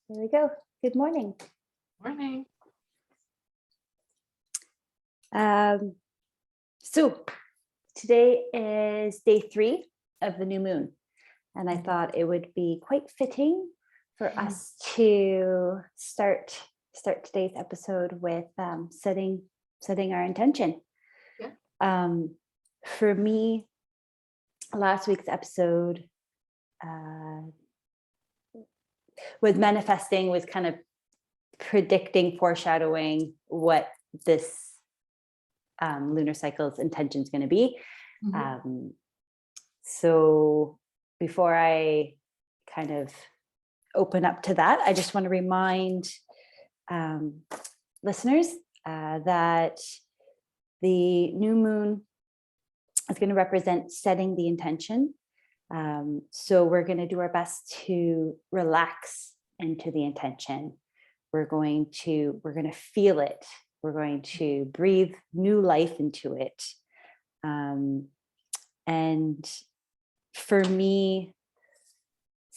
There we go. Good morning. Morning. So today is day 3 of the new moon, and I thought it would be quite fitting for us to start today's episode with setting our intention. Yeah. For me, last week's episode was manifesting, was kind of predicting, foreshadowing what this lunar cycle's intention is going to be. So before I kind of open up to that, I just want to remind listeners that the new moon is going to represent setting the intention. So we're going to do our best to relax into the intention. We're going to feel it. We're going to breathe new life into it. And for me,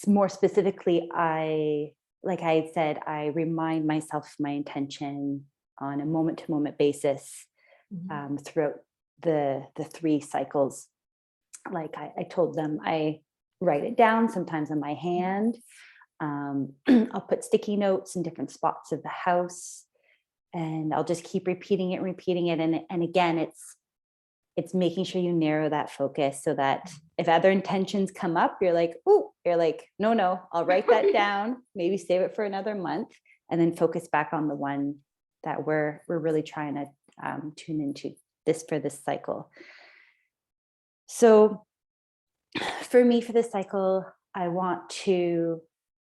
more specifically, I remind myself of my intention on a moment-to-moment basis throughout the 3 cycles. Like I told them, I write it down sometimes on my hand. I'll put sticky notes in different spots of the house, and I'll just keep repeating it. And again, it's making sure you narrow that focus so that if other intentions come up, you're like, no, I'll write that down, maybe save it for another month, and then focus back on the one that we're really trying to tune into for this cycle. So for me, for this cycle, I want to,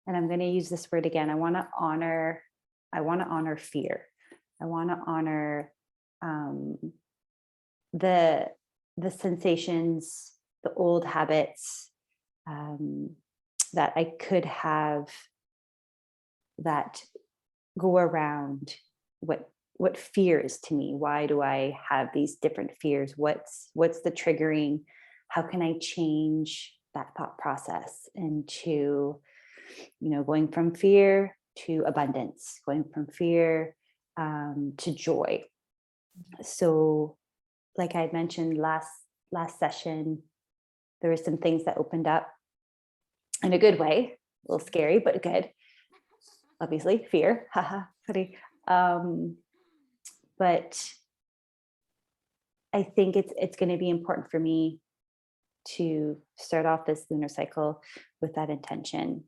and I'm going to use this word again, I want to honor fear. I want to honor the sensations, the old habits that I could have that go around what fear is to me. Why do I have these different fears? What's the triggering? How can I change that thought process into, going from fear to abundance, going from fear to joy? So, like I had mentioned last session, there were some things that opened up in a good way, a little scary, but good. Obviously, fear, haha, funny. But I think it's going to be important for me to start off this lunar cycle with that intention.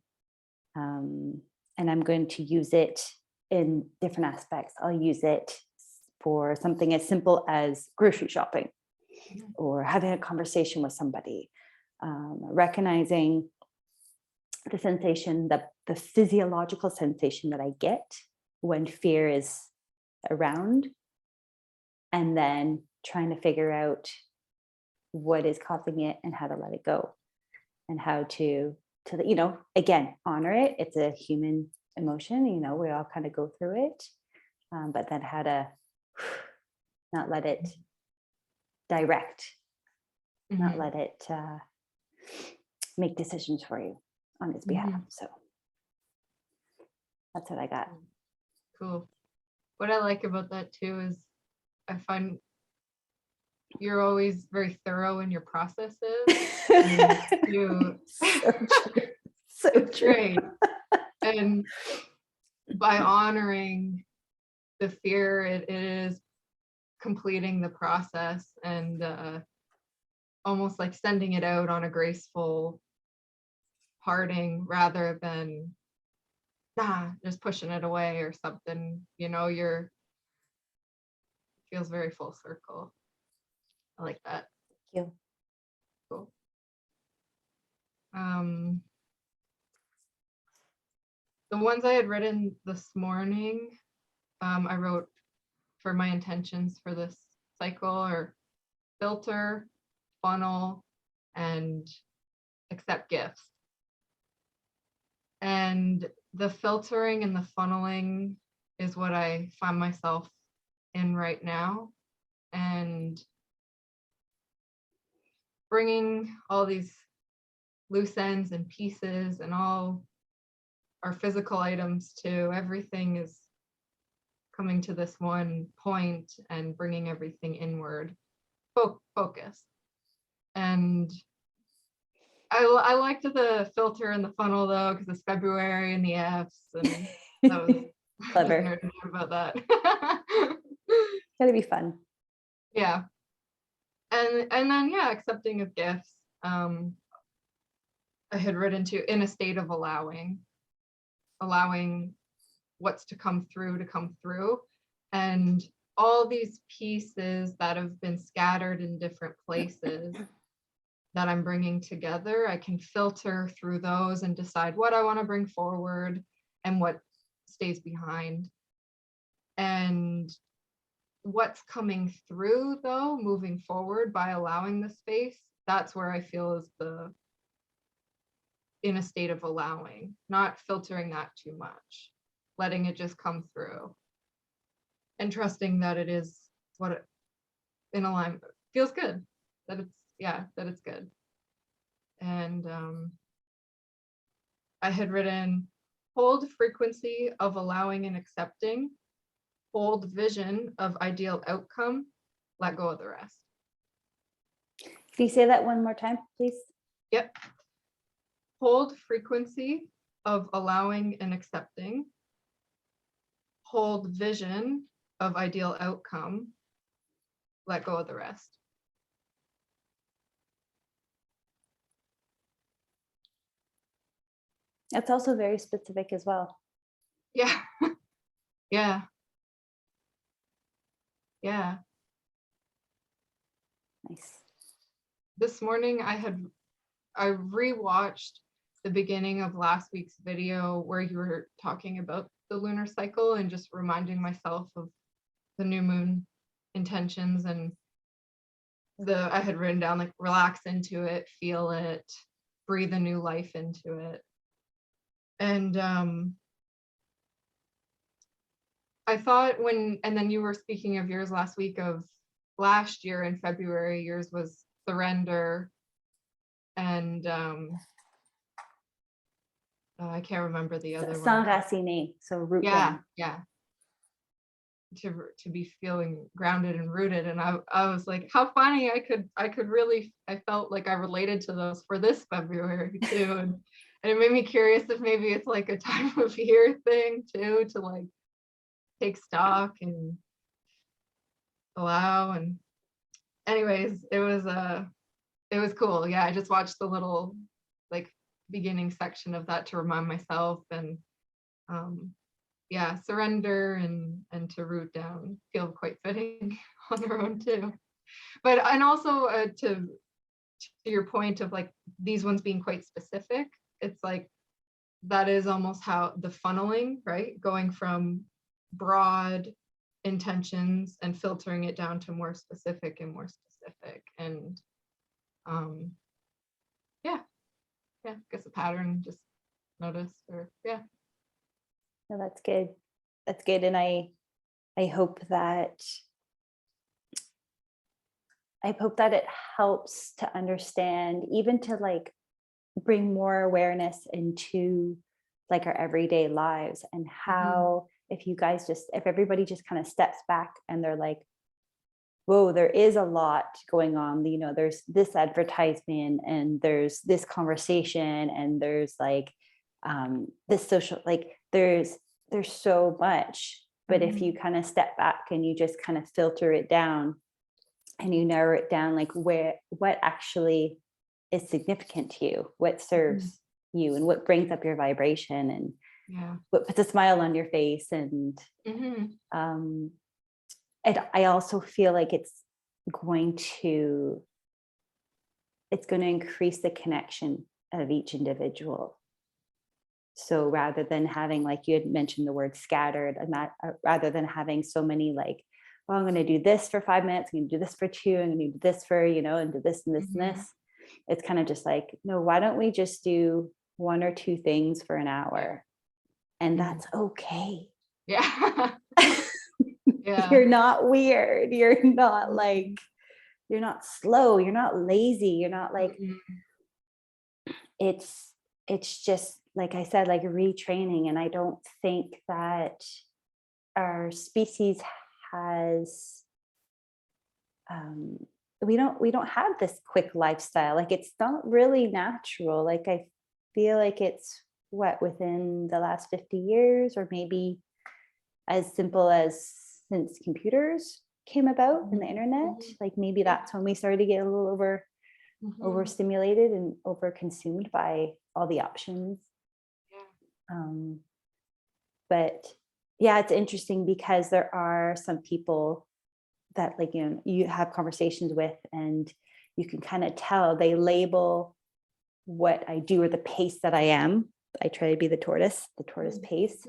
And I'm going to use it in different aspects. I'll use it for something as simple as grocery shopping or having a conversation with somebody, recognizing the sensation, the physiological sensation that I get when fear is around, and then trying to figure out what is causing it and how to let it go, and how to again, honor it. It's a human emotion, we all kind of go through it, but then how to not let it direct, not let it make decisions for you on its behalf. So that's what I got. Cool. What I like about that too is I find you're always very thorough in your processes. So true. Great. And by honoring the fear, it is completing the process and almost like sending it out on a graceful parting rather than just pushing it away or something. Feels very full circle. I like that. Thank you. Cool. The ones I had written this morning, I wrote for my intentions for this cycle are filter, funnel, and accept gifts. And the filtering and the funneling is what I find myself in right now. And bringing all these loose ends and pieces and all our physical items too. Everything is coming to this one point and bringing everything inward, focus. And I liked the filter and the funnel though, because it's February and the Fs, and that was Clever. just nerding out about that. Gotta be fun. Yeah. And then yeah, accepting of gifts. I had written to in a state of allowing what's to come through, and all these pieces that have been scattered in different places that I'm bringing together. I can filter through those and decide what I want to bring forward and what stays behind. And what's coming through though, moving forward by allowing the space, that's where I feel is in a state of allowing, not filtering that too much, letting it just come through and trusting that it is what it, in alignment feels good, that it's good. And I had written, hold frequency of allowing and accepting, hold vision of ideal outcome, let go of the rest. Can you say that one more time, please? Yep. Hold frequency of allowing and accepting, hold vision of ideal outcome, let go of the rest. That's also very specific as well. Yeah. Yeah. Yeah. Nice. This morning I rewatched the beginning of last week's video where you were talking about the lunar cycle and just reminding myself of the new moon intentions, and I had written down like relax into it, feel it, breathe a new life into it. And I thought and then you were speaking of yours last week of last year in February, yours was surrender. And I can't remember the other one. S'enraciner, so root Yeah, down. yeah. To be feeling grounded and rooted. And I was like, how funny, I felt like I related to those for this February too. And it made me curious if maybe it's like a time of year thing too, to like take stock and allow. And anyways, it was cool. Yeah, I just watched the little like beginning section of that to remind myself. And yeah, surrender and to root down feel quite fitting on their own too. But and also to your point of like these ones being quite specific, it's like that is almost how the funneling, right? Going from broad intentions and filtering it down to more specific and more specific. And yeah, I guess a pattern, just notice, or yeah. No, that's good. That's good. And I hope that it helps to understand, even to like bring more awareness into like our everyday lives, and how if everybody just kind of steps back and they're like, whoa, there is a lot going on, you know, there's this advertisement and there's this conversation and there's like this social, like there's so much. But if you kind of step back and you just kind of filter it down and you narrow it down, like what actually is significant to you, what serves you, and what brings up your vibration, and what puts a smile on your face. And I also feel like it's going to increase the connection of each individual. So rather than having, like you had mentioned the word scattered, and that rather than having so many like, oh, I'm going to do this for 5 minutes, I'm going to do this for 2, I'm going to do this for, you know, and do this and this and this. It's kind of just like, no, why don't we just do 1 or 2 things for an hour? And that's okay. Yeah. Yeah. You're not weird. You're not like, you're not slow. You're not lazy. You're not like, it's just like I said, like retraining. And I don't think that our species has, we don't have this quick lifestyle. Like it's not really natural. Like I feel like it's what, within the last 50 years, or maybe as simple as since computers came about and the internet, like maybe that's when we started to get a little overstimulated and over consumed by all the options. But yeah, it's interesting because there are some people that, like, you know, you have conversations with, and you can kind of tell they label what I do, or the pace that I am. I try to be the tortoise pace,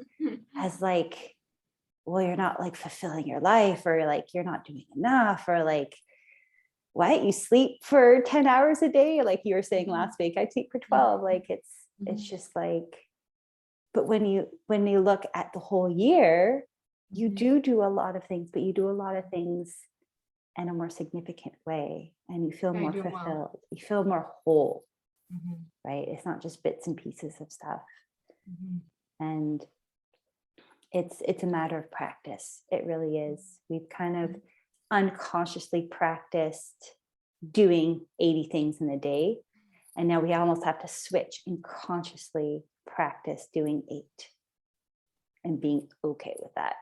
as like, well, you're not like fulfilling your life, or like you're not doing enough, or like, what, you sleep for 10 hours a day, like you were saying last week, I sleep for 12. Like it's just like, but when you look at the whole year, you do a lot of things, but you do a lot of things in a more significant way, and you feel more fulfilled. Well. You feel more whole, right? It's not just bits and pieces of stuff. And it's a matter of practice. It really is. We've kind of unconsciously practiced doing 80 things in a day, and now we almost have to switch and consciously practice doing 8 and being okay with that.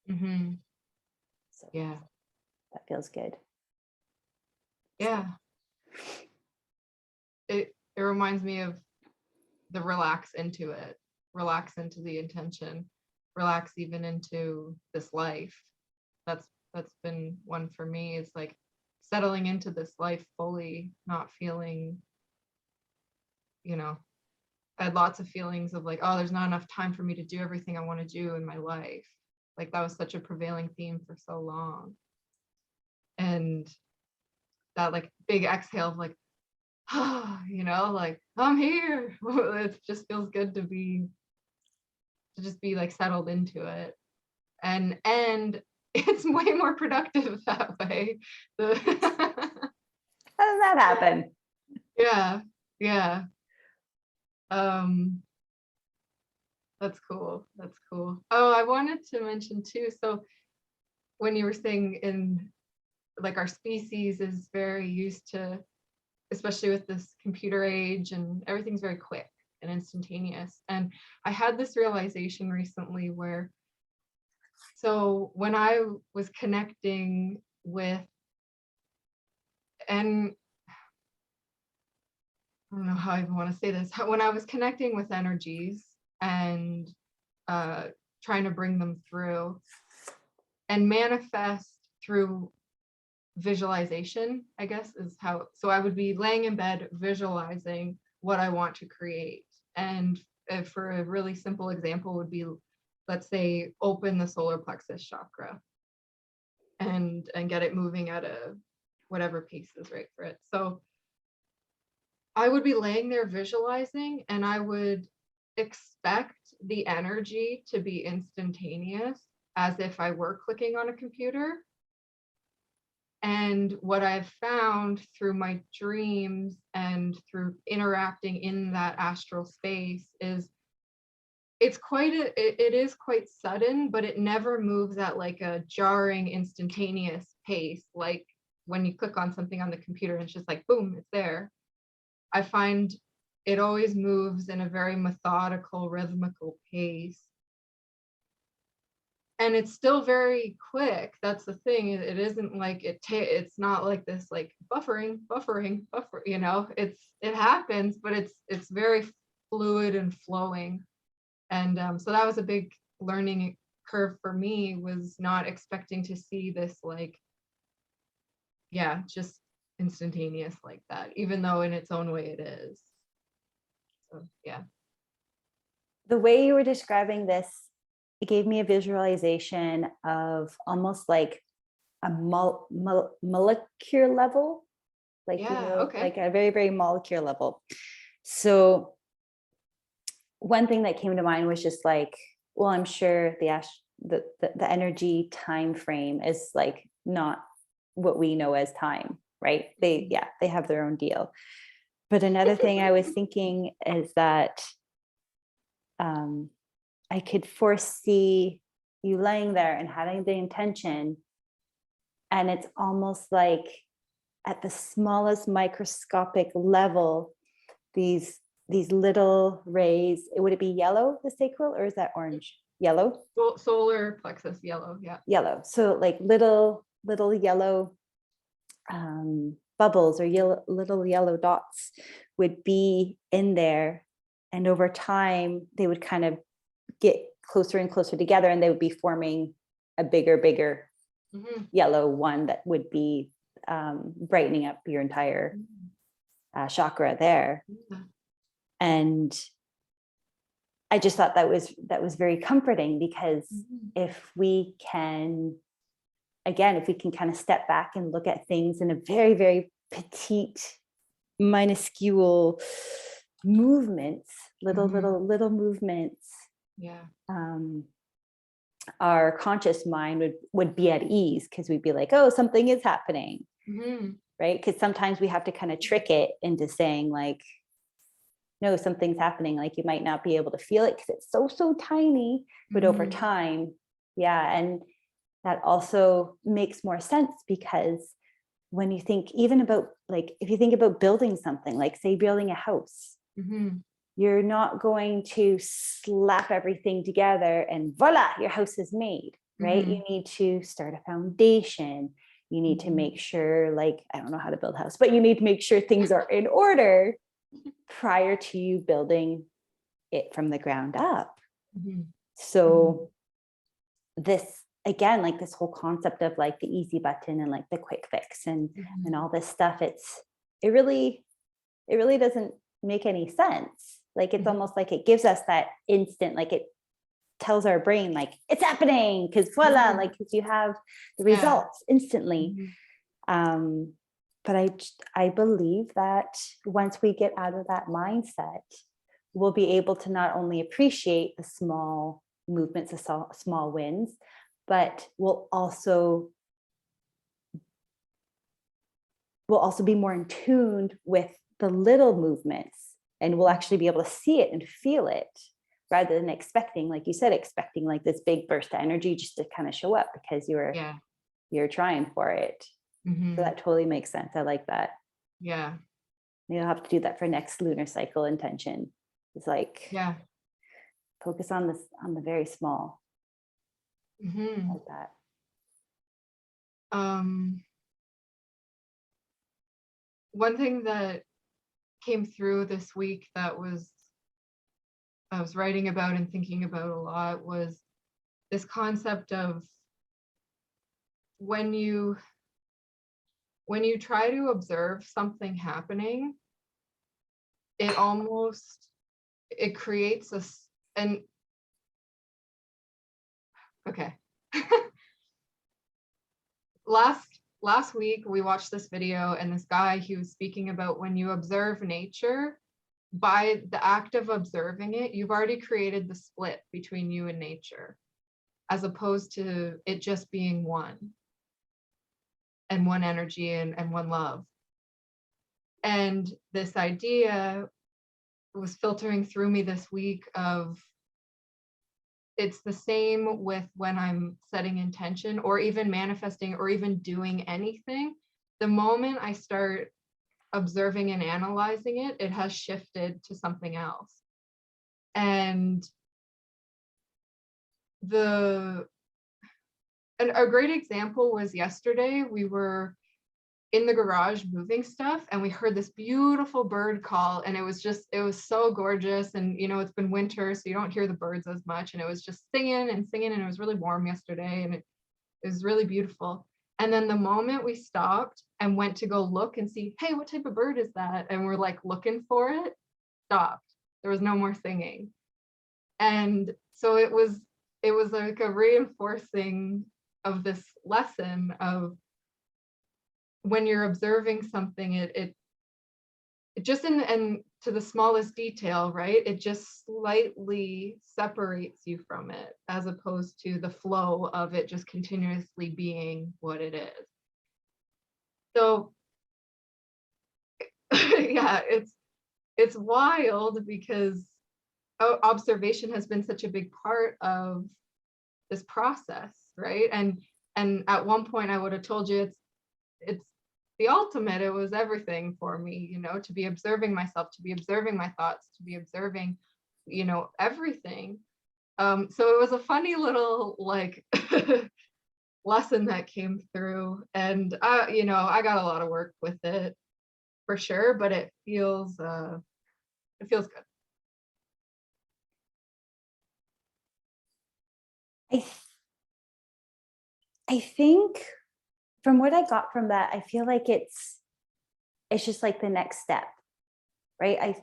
So yeah, that feels good. Yeah, it reminds me of the relax into it, relax into the intention, relax even into this life. That's been one for me. It's like settling into this life fully, not feeling, you know, I had lots of feelings of like, oh, there's not enough time for me to do everything I want to do in my life. Like that was such a prevailing theme for so long. And that like big exhale of like, you know, like I'm here. It just feels good to just be like settled into it. And it's way more productive that way. How does that happen? Yeah. That's cool. Oh, I wanted to mention too, so when you were saying in like our species is very used to, especially with this computer age and everything's very quick and instantaneous. And I had this realization recently where, so when I was connecting with, and I don't know how I even want to say this, when I was connecting with energies and trying to bring them through and manifest through visualization, I guess is how, so I would be laying in bed visualizing what I want to create. And for a really simple example would be, let's say, open the solar plexus chakra and get it moving at a whatever pace is right for it. So I would be laying there visualizing, and I would expect the energy to be instantaneous, as if I were clicking on a computer. And what I've found through my dreams and through interacting in that astral space is it is quite sudden, but it never moves at like a jarring, instantaneous pace. Like when you click on something on the computer and it's just like, boom, it's there. I find it always moves in a very methodical, rhythmical pace. And it's still very quick. That's the thing. It isn't like it's not like this like buffering, you know, it happens, but it's very fluid and flowing. And so that was a big learning curve for me, was not expecting to see this like, yeah, just instantaneous like that, even though in its own way it is. So yeah. The way you were describing this, it gave me a visualization of almost like a molecular level, like, Yeah, you know, okay. like a very, very molecular level. So one thing that came to mind was just like, well, I'm sure the energy time frame is like not what we know as time, right? They have their own deal. But another thing I was thinking is that I could foresee you laying there and having the intention, and it's almost like at the smallest microscopic level, these little rays. Would it be yellow, the sacral, or is that orange? Yellow? Solar plexus yellow, yeah. Yellow. So like little yellow bubbles or little yellow dots would be in there, and over time they would kind of get closer and closer together, and they would be forming a bigger yellow one that would be brightening up your entire chakra there. And I just thought that was very comforting, because if we can kind of step back and look at things in a very, very petite, minuscule movements, little movements, our conscious mind would be at ease, because we'd be like, oh, something is happening, right? Because sometimes we have to kind of trick it into saying like, no, something's happening. Like you might not be able to feel it because it's so tiny, but over time, and that also makes more sense, because when you think even about, like, if you think about building something, like say building a house, you're not going to slap everything together and voila, your house is made, right? You need to start a foundation. You need to make sure, like, I don't know how to build a house, but you need to make sure things are in order prior to you building it from the ground up. So this, again, like this whole concept of like the easy button and like the quick fix and all this stuff, it really doesn't make any sense. Like it's almost like it gives us that instant, like it tells our brain like it's happening, because voila, like you have the results instantly. But I believe that once we get out of that mindset, we'll be able to not only appreciate the small movements, the small wins, but we'll also be more in tune with the little movements, and we'll actually be able to see it and feel it, rather than expecting, like you said, like this big burst of energy just to kind of show up because you're trying for it. So that totally makes sense. I like that. Yeah. Maybe I'll have to do that for next lunar cycle intention. It's like, focus on this, on the very small. Like that. One thing that came through this week that I was writing about and thinking about a lot was this concept of when you try to observe something happening, it creates okay. Last week we watched this video, and this guy, he was speaking about when you observe nature, by the act of observing it, you've already created the split between you and nature, as opposed to it just being one, and one energy and one love. And this idea was filtering through me this week of, it's the same with when I'm setting intention or even manifesting or even doing anything. The moment I start observing and analyzing it, it has shifted to something else. And a great example was yesterday. We were in the garage moving stuff, and we heard this beautiful bird call, and it was so gorgeous. And it's been winter, so you don't hear the birds as much, and it was just singing, and it was really warm yesterday, and it was really beautiful. And then the moment we stopped and went to go look and see, hey, what type of bird is that, and we're like looking for it, stopped. There was no more singing. And so it was like a reinforcing of this lesson of, when you're observing something, it just and to the smallest detail, right? It just slightly separates you from it, as opposed to the flow of it just continuously being what it is. So yeah, it's wild, because observation has been such a big part of this process, right? And at one point I would have told you it's the ultimate. It was everything for me, you know, to be observing myself, to be observing my thoughts, to be observing, you know, everything. So it was a funny little like lesson that came through, and you know, I got a lot of work with it for sure, but it feels good. I th- I think from what I got from that, I feel like it's just like the next step, right?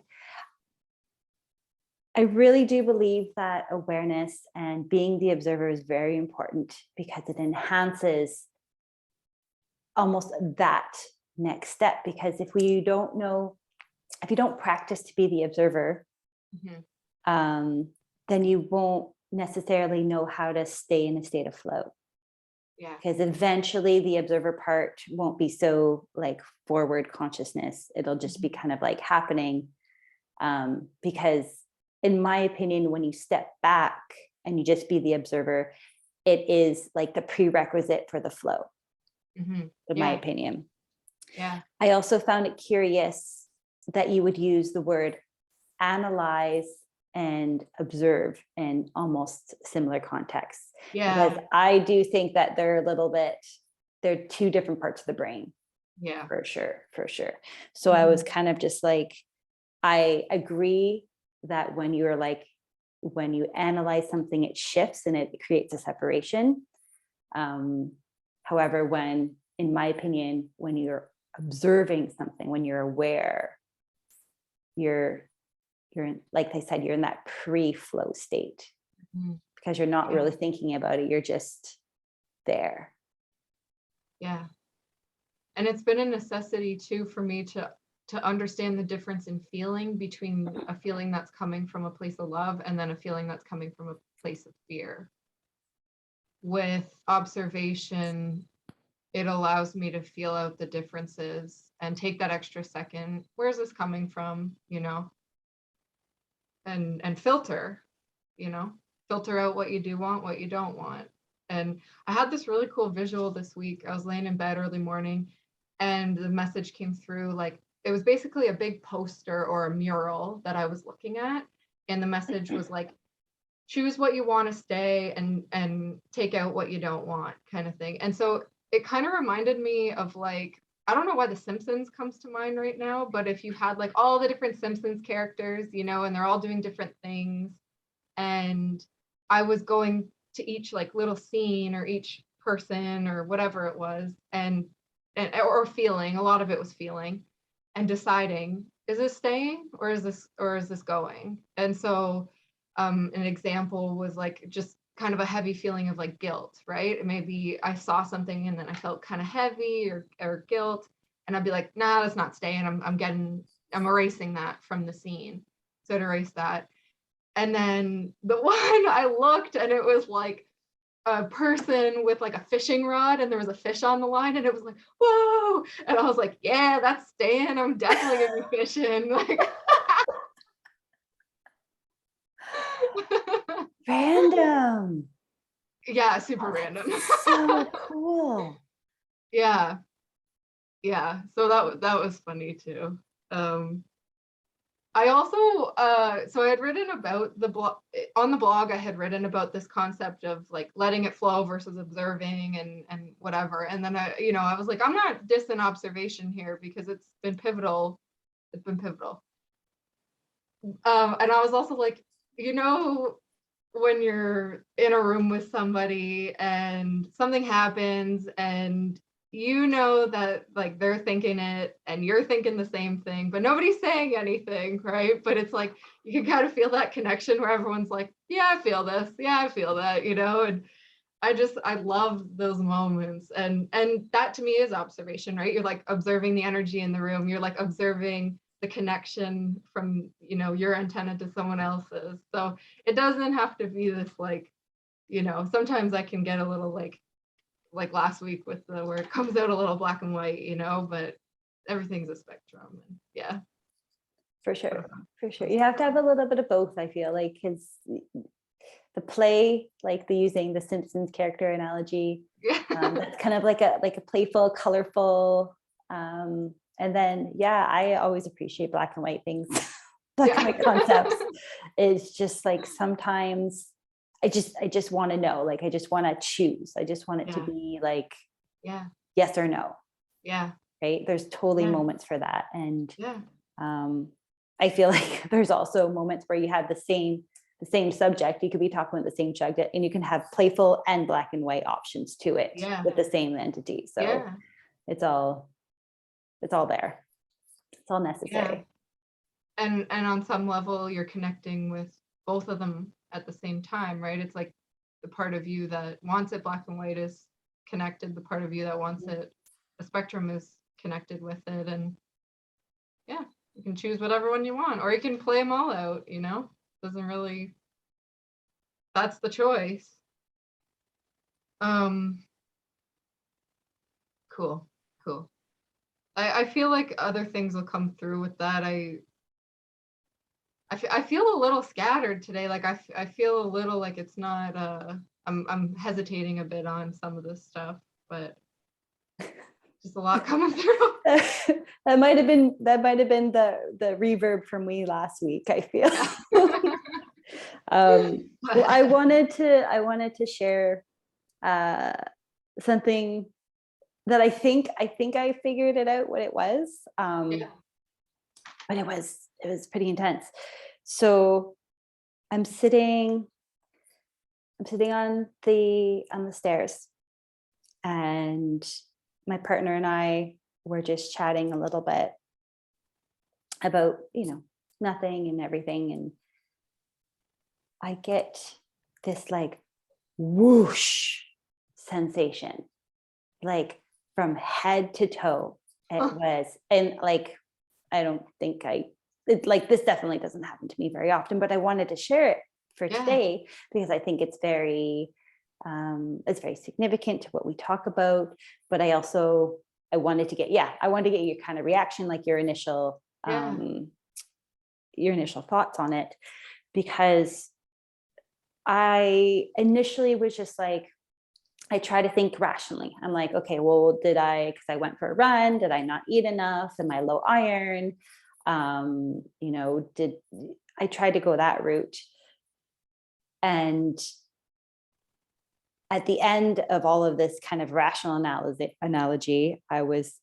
I really do believe that awareness and being the observer is very important because it enhances almost that next step. Because if you don't practice to be the observer, then you won't necessarily know how to stay in a state of flow. Yeah. Because eventually the observer part won't be so like forward consciousness. It'll just be kind of like happening. Because in my opinion, when you step back and you just be the observer, it is like the prerequisite for the flow, in my opinion. Yeah. I also found it curious that you would use the word analyze and observe in almost similar contexts. Yeah. Because I do think that they're two different parts of the brain. Yeah. For sure. So I was kind of just like, I agree that when you analyze something, it shifts and it creates a separation. However, in my opinion, when you're observing something, when you're aware, you're in, like I said, you're in that pre-flow state because you're not really thinking about it. You're just there. Yeah. And it's been a necessity too for me to understand the difference in feeling between a feeling that's coming from a place of love and then a feeling that's coming from a place of fear. With observation, it allows me to feel out the differences and take that extra second. Where's this coming from? You know, and filter, you know, filter out what you do want, what you don't want. And I had this really cool visual this week. I was laying in bed early morning and the message came through, like it was basically a big poster or a mural that I was looking at. And the message was like, choose what you want to stay and take out what you don't want, kind of thing. And so it kind of reminded me of like, I don't know why The Simpsons comes to mind right now, but if you had like all the different Simpsons characters, you know, and they're all doing different things, and I was going to each like little scene or each person or whatever it was, and or feeling, a lot of it was feeling, and deciding, is this staying or is this going? And so an example was like just kind of a heavy feeling of like guilt, right? Maybe I saw something and then I felt kind of heavy or guilt, and I'd be like, nah, that's not staying. I'm erasing that from the scene. So I'd erase that. And then the one I looked and it was like a person with like a fishing rod and there was a fish on the line and it was like, whoa. And I was like, yeah, that's staying. I'm definitely gonna be fishing. Like Random. yeah, super random. So cool. Yeah. So that was funny too. I also so I had written about the blog on the blog. I had written about this concept of like letting it flow versus observing and whatever. And then I was like, I'm not dissing observation here because it's been pivotal. It's been pivotal. And I was also like, when you're in a room with somebody and something happens and that like they're thinking it and you're thinking the same thing, but nobody's saying anything, right? But it's like you can kind of feel that connection where everyone's like, yeah, I feel this, yeah, I feel that, and I love those moments. And that to me is observation, right? You're like observing the energy in the room, you're like observing the connection from your antenna to someone else's. So it doesn't have to be this like, sometimes I can get a little like last week with the where it comes out a little black and white, but everything's a spectrum. And yeah. For sure. For sure. You have to have a little bit of both, I feel like, because the play, like the using the Simpsons character analogy, Yeah. that's kind of like a playful, colorful, and then I always appreciate black and white things. Black and white concepts is just like sometimes I just want to know, like I just want to choose. I just want it to be like yes or no. Yeah. Right. There's totally Yeah. moments for that. And Yeah. I feel like there's also moments where you have the same subject. You could be talking about the same subject and you can have playful and black and white options to it with the same entity. So it's all there. It's all necessary. And on some level you're connecting with both of them at the same time, right? It's like the part of you that wants it black and white is connected, the part of you that wants it, the spectrum is connected with it. And you can choose whatever one you want, or you can play them all out, doesn't really, that's the choice. Cool. I feel like other things will come through with that. I feel a little scattered today. Like I feel a little like it's not I'm hesitating a bit on some of this stuff, but just a lot coming through. That might have been the reverb from me last week, I feel. Well, I wanted to share something that I think I figured it out what it was. But it was pretty intense. So I'm sitting on the stairs, and my partner and I were just chatting a little bit about, nothing and everything. And I get this like whoosh sensation, like from head to toe. It was, and like, I don't think this definitely doesn't happen to me very often, but I wanted to share it for today because I think it's very significant to what we talk about. But I wanted to get your kind of reaction, like your initial thoughts on it, because I initially was just like, I try to think rationally. I'm like, okay, well, because I went for a run, did I not eat enough? Am I low iron? Did I try to go that route? And at the end of all of this kind of rational analogy, I was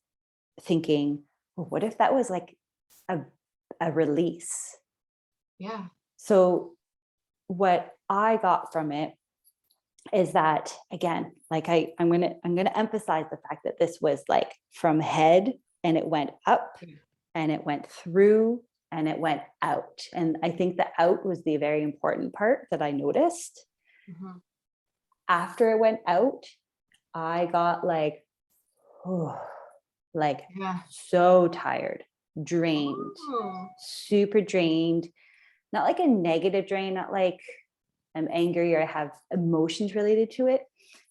thinking, well, what if that was like a release? Yeah. So what I got from it is that, again, like I'm gonna emphasize the fact that this was like from head, and it went up and it went through and it went out. And I think the out was the very important part that I noticed. After it went out, I got like so tired, drained, super drained, not like a negative drain, not like I'm angry or I have emotions related to it,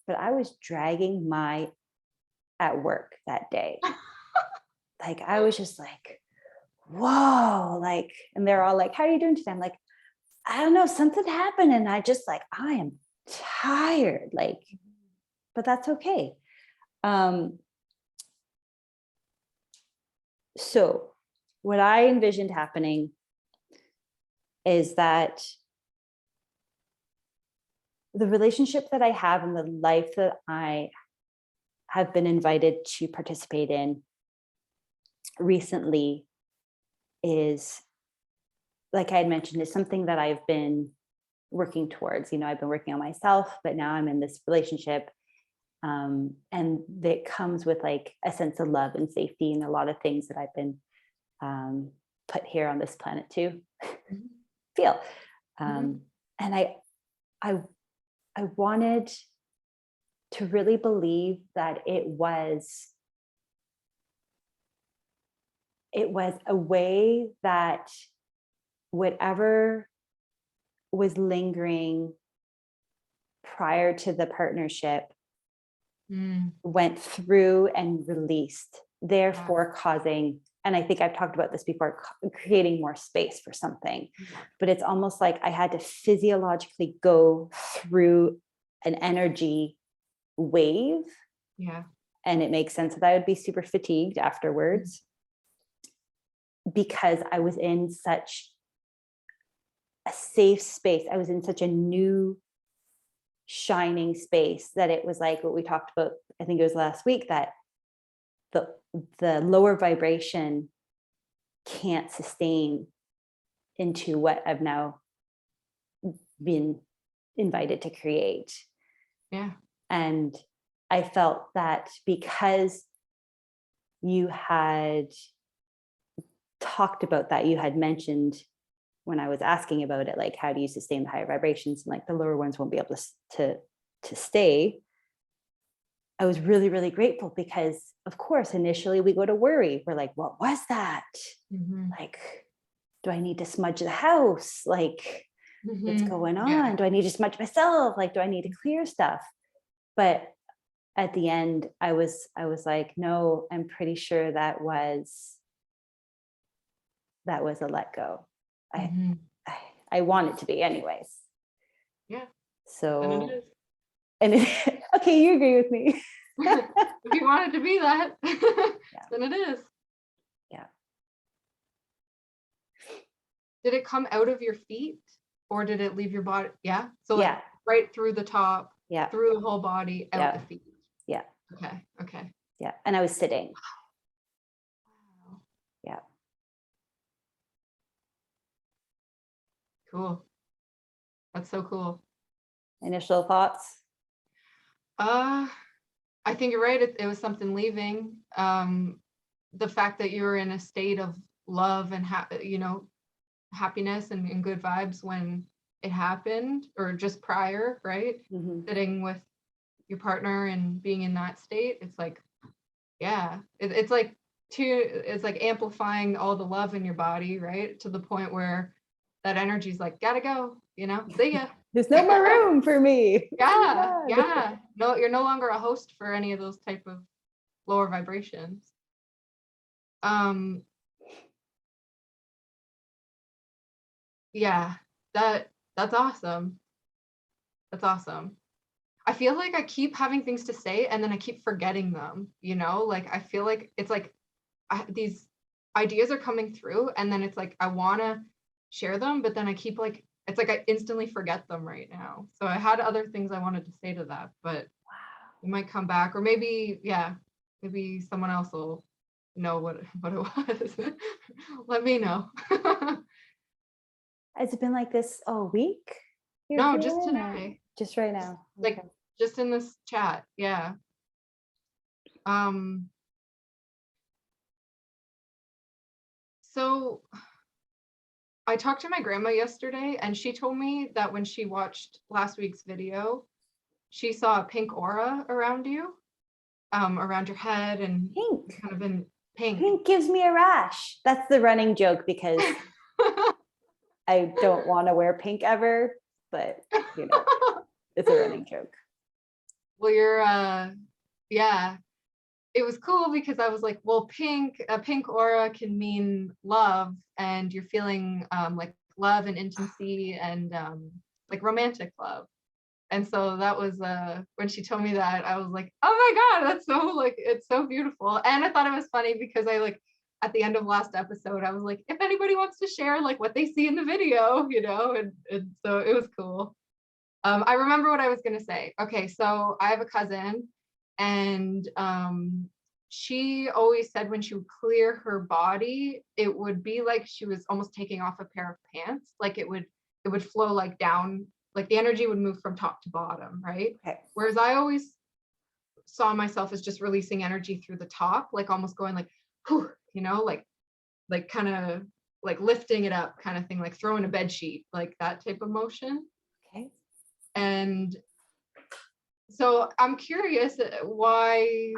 but I was dragging at work that day. Like, I was just like, whoa, like, and they're all like, how are you doing today? I'm like, I don't know, something happened. And I just like, I am tired, like, but that's okay. So what I envisioned happening is that the relationship that I have and the life that I have been invited to participate in recently is, like I had mentioned, is something that I've been working towards. I've been working on myself, but now I'm in this relationship. And that comes with like a sense of love and safety and a lot of things that I've been put here on this planet to feel. And I wanted to really believe that it was a way that whatever was lingering prior to the partnership went through and released, therefore causing and I think I've talked about this before, creating more space for something, but it's almost like I had to physiologically go through an energy wave. Yeah. And it makes sense that I would be super fatigued afterwards because I was in such a safe space. I was in such a new shining space that it was like what we talked about, I think it was last week, that the lower vibration can't sustain into what I've now been invited to create. Yeah. And I felt that because you had talked about that, you had mentioned when I was asking about it, like, how do you sustain the higher vibrations, and like the lower ones won't be able to stay. I was really, really grateful because, of course, initially we go to worry. We're like, what was that? Like, do I need to smudge the house? Like, what's going on? Yeah. Do I need to smudge myself? Like, do I need to clear stuff? But at the end, I was like, no, I'm pretty sure that was a let go. I want it to be anyways. Yeah. So, And it is. Okay, you agree with me. If you want it to be that, then it is. Yeah. Did it come out of your feet or did it leave your body? Yeah. So Yeah. like right through the top, Yeah. through the whole body, out the feet. Yeah. Okay. Yeah. And I was sitting. Wow. Yeah. Cool. That's so cool. Initial thoughts? I think you're right. It was something leaving. The fact that you were in a state of love and happiness and good vibes when it happened, or just prior, right? Sitting with your partner and being in that state, it's like, yeah, it's like amplifying all the love in your body, right? To the point where that energy's like, gotta go, see ya. There's no more room for me. Yeah. No, you're no longer a host for any of those type of lower vibrations. Yeah, that's awesome. That's awesome. I feel like I keep having things to say and then I keep forgetting them, like I feel like it's like these ideas are coming through and then it's like I want to share them, but then I keep like, it's like I instantly forget them right now. So I had other things I wanted to say to that, but it might come back, or maybe someone else will know what it was. Let me know. Has it been like this all week? No, just today. Just right now. Like just in this chat. Yeah. So I talked to my grandma yesterday and she told me that when she watched last week's video, she saw a pink aura around you, around your head, and pink, kind of in pink. Pink gives me a rash. That's the running joke because I don't want to wear pink ever, but it's a running joke. Well, you're yeah. It was cool because I was like, well, a pink aura can mean love, and you're feeling like love and intimacy and like romantic love. And so that was when she told me that, I was like, oh my God, that's so like, it's so beautiful. And I thought it was funny because I like at the end of last episode, I was like, if anybody wants to share like what they see in the video, and so it was cool. I remember what I was going to say. Okay, so I have a cousin and she always said when she would clear her body, it would be like she was almost taking off a pair of pants. Like it would flow like down, like the energy would move from top to bottom, right? Okay. Whereas I always saw myself as just releasing energy through the top, like almost going like, whew, like kind of like lifting it up kind of thing, like throwing a bed sheet, like that type of motion. Okay. And so I'm curious why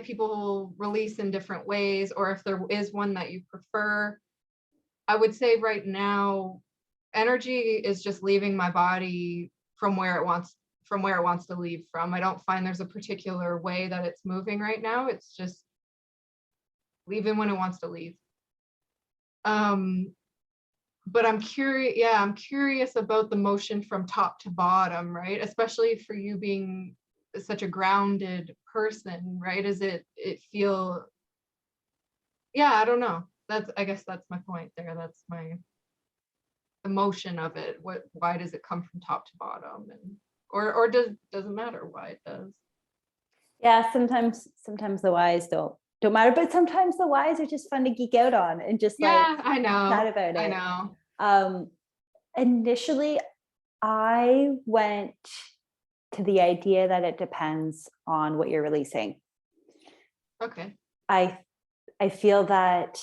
people release in different ways, or if there is one that you prefer. I would say right now, energy is just leaving my body from where it wants to leave from. I don't find there's a particular way that it's moving right now. It's just even when it wants to leave. But I'm curious about the motion from top to bottom, right? Especially for you being such a grounded person, right? Is it feel, yeah, I don't know. I guess that's my point there. That's the motion of it. Why does it come from top to bottom? And or doesn't matter why it does. Yeah, sometimes the whys don't matter, but sometimes the whys are just fun to geek out on and just like I know. chat about it. I know. Initially, I went to the idea that it depends on what you're releasing. Okay. I feel that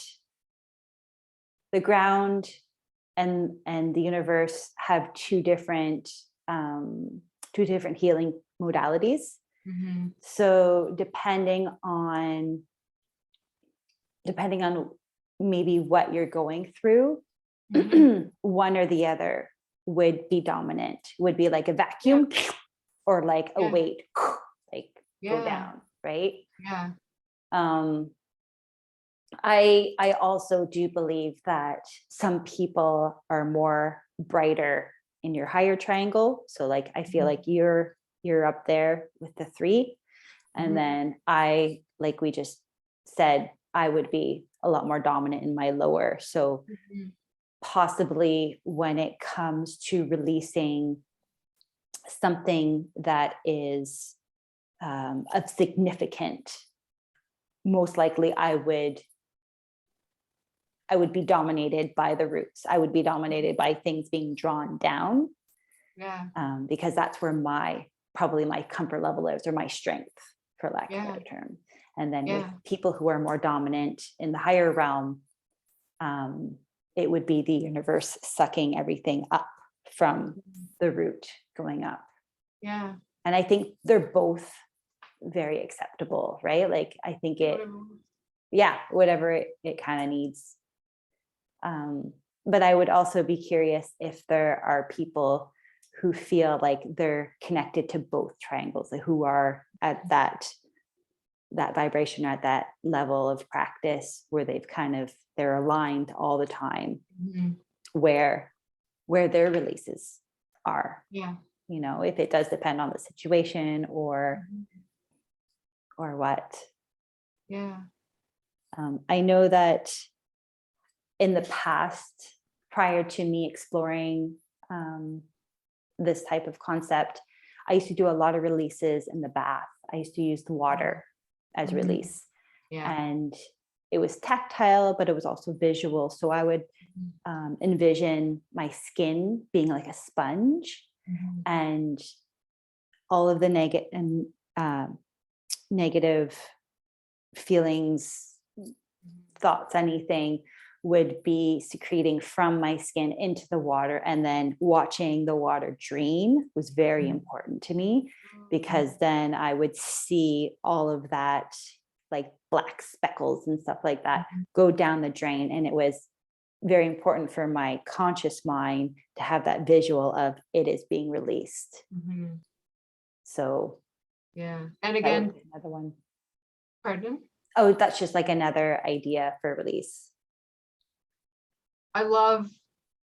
the ground and the universe have two different healing modalities. Mm-hmm. So depending on maybe what you're going through, mm-hmm. one or the other would be dominant, would be like a vacuum, yeah. or like a weight, like go down, right? Yeah. I also do believe that some people are more brighter in your higher triangle. So like, I feel like you're up there with the 3. And then I, like we just said, I would be a lot more dominant in my lower. So possibly when it comes to releasing something that is of significant, most likely I would be dominated by the roots. I would be dominated by things being drawn down. Yeah. Because that's where probably my comfort level is, or my strength, for lack of a better term. And then with people who are more dominant in the higher realm, it would be the universe sucking everything up from the root going up. Yeah. And I think they're both very acceptable, right? Like, I think whatever it kind of needs. But I would also be curious if there are people who feel like they're connected to both triangles, like who are at that vibration, at that level of practice where they're aligned all the time, where their releases are. Yeah. You know, if it does depend on the situation or what. Yeah. I know that in the past, prior to me exploring this type of concept, I used to do a lot of releases in the bath. I used to use the water as release. Yeah. And it was tactile, but it was also visual. So I would envision my skin being like a sponge, and all of the negative feelings, thoughts, anything would be secreting from my skin into the water, and then watching the water drain was very important to me, because then I would see all of that, like black speckles and stuff like that, go down the drain. And it was very important for my conscious mind to have that visual of it is being released. So yeah. And again, another one. Pardon? Oh, that's just like another idea for release. I love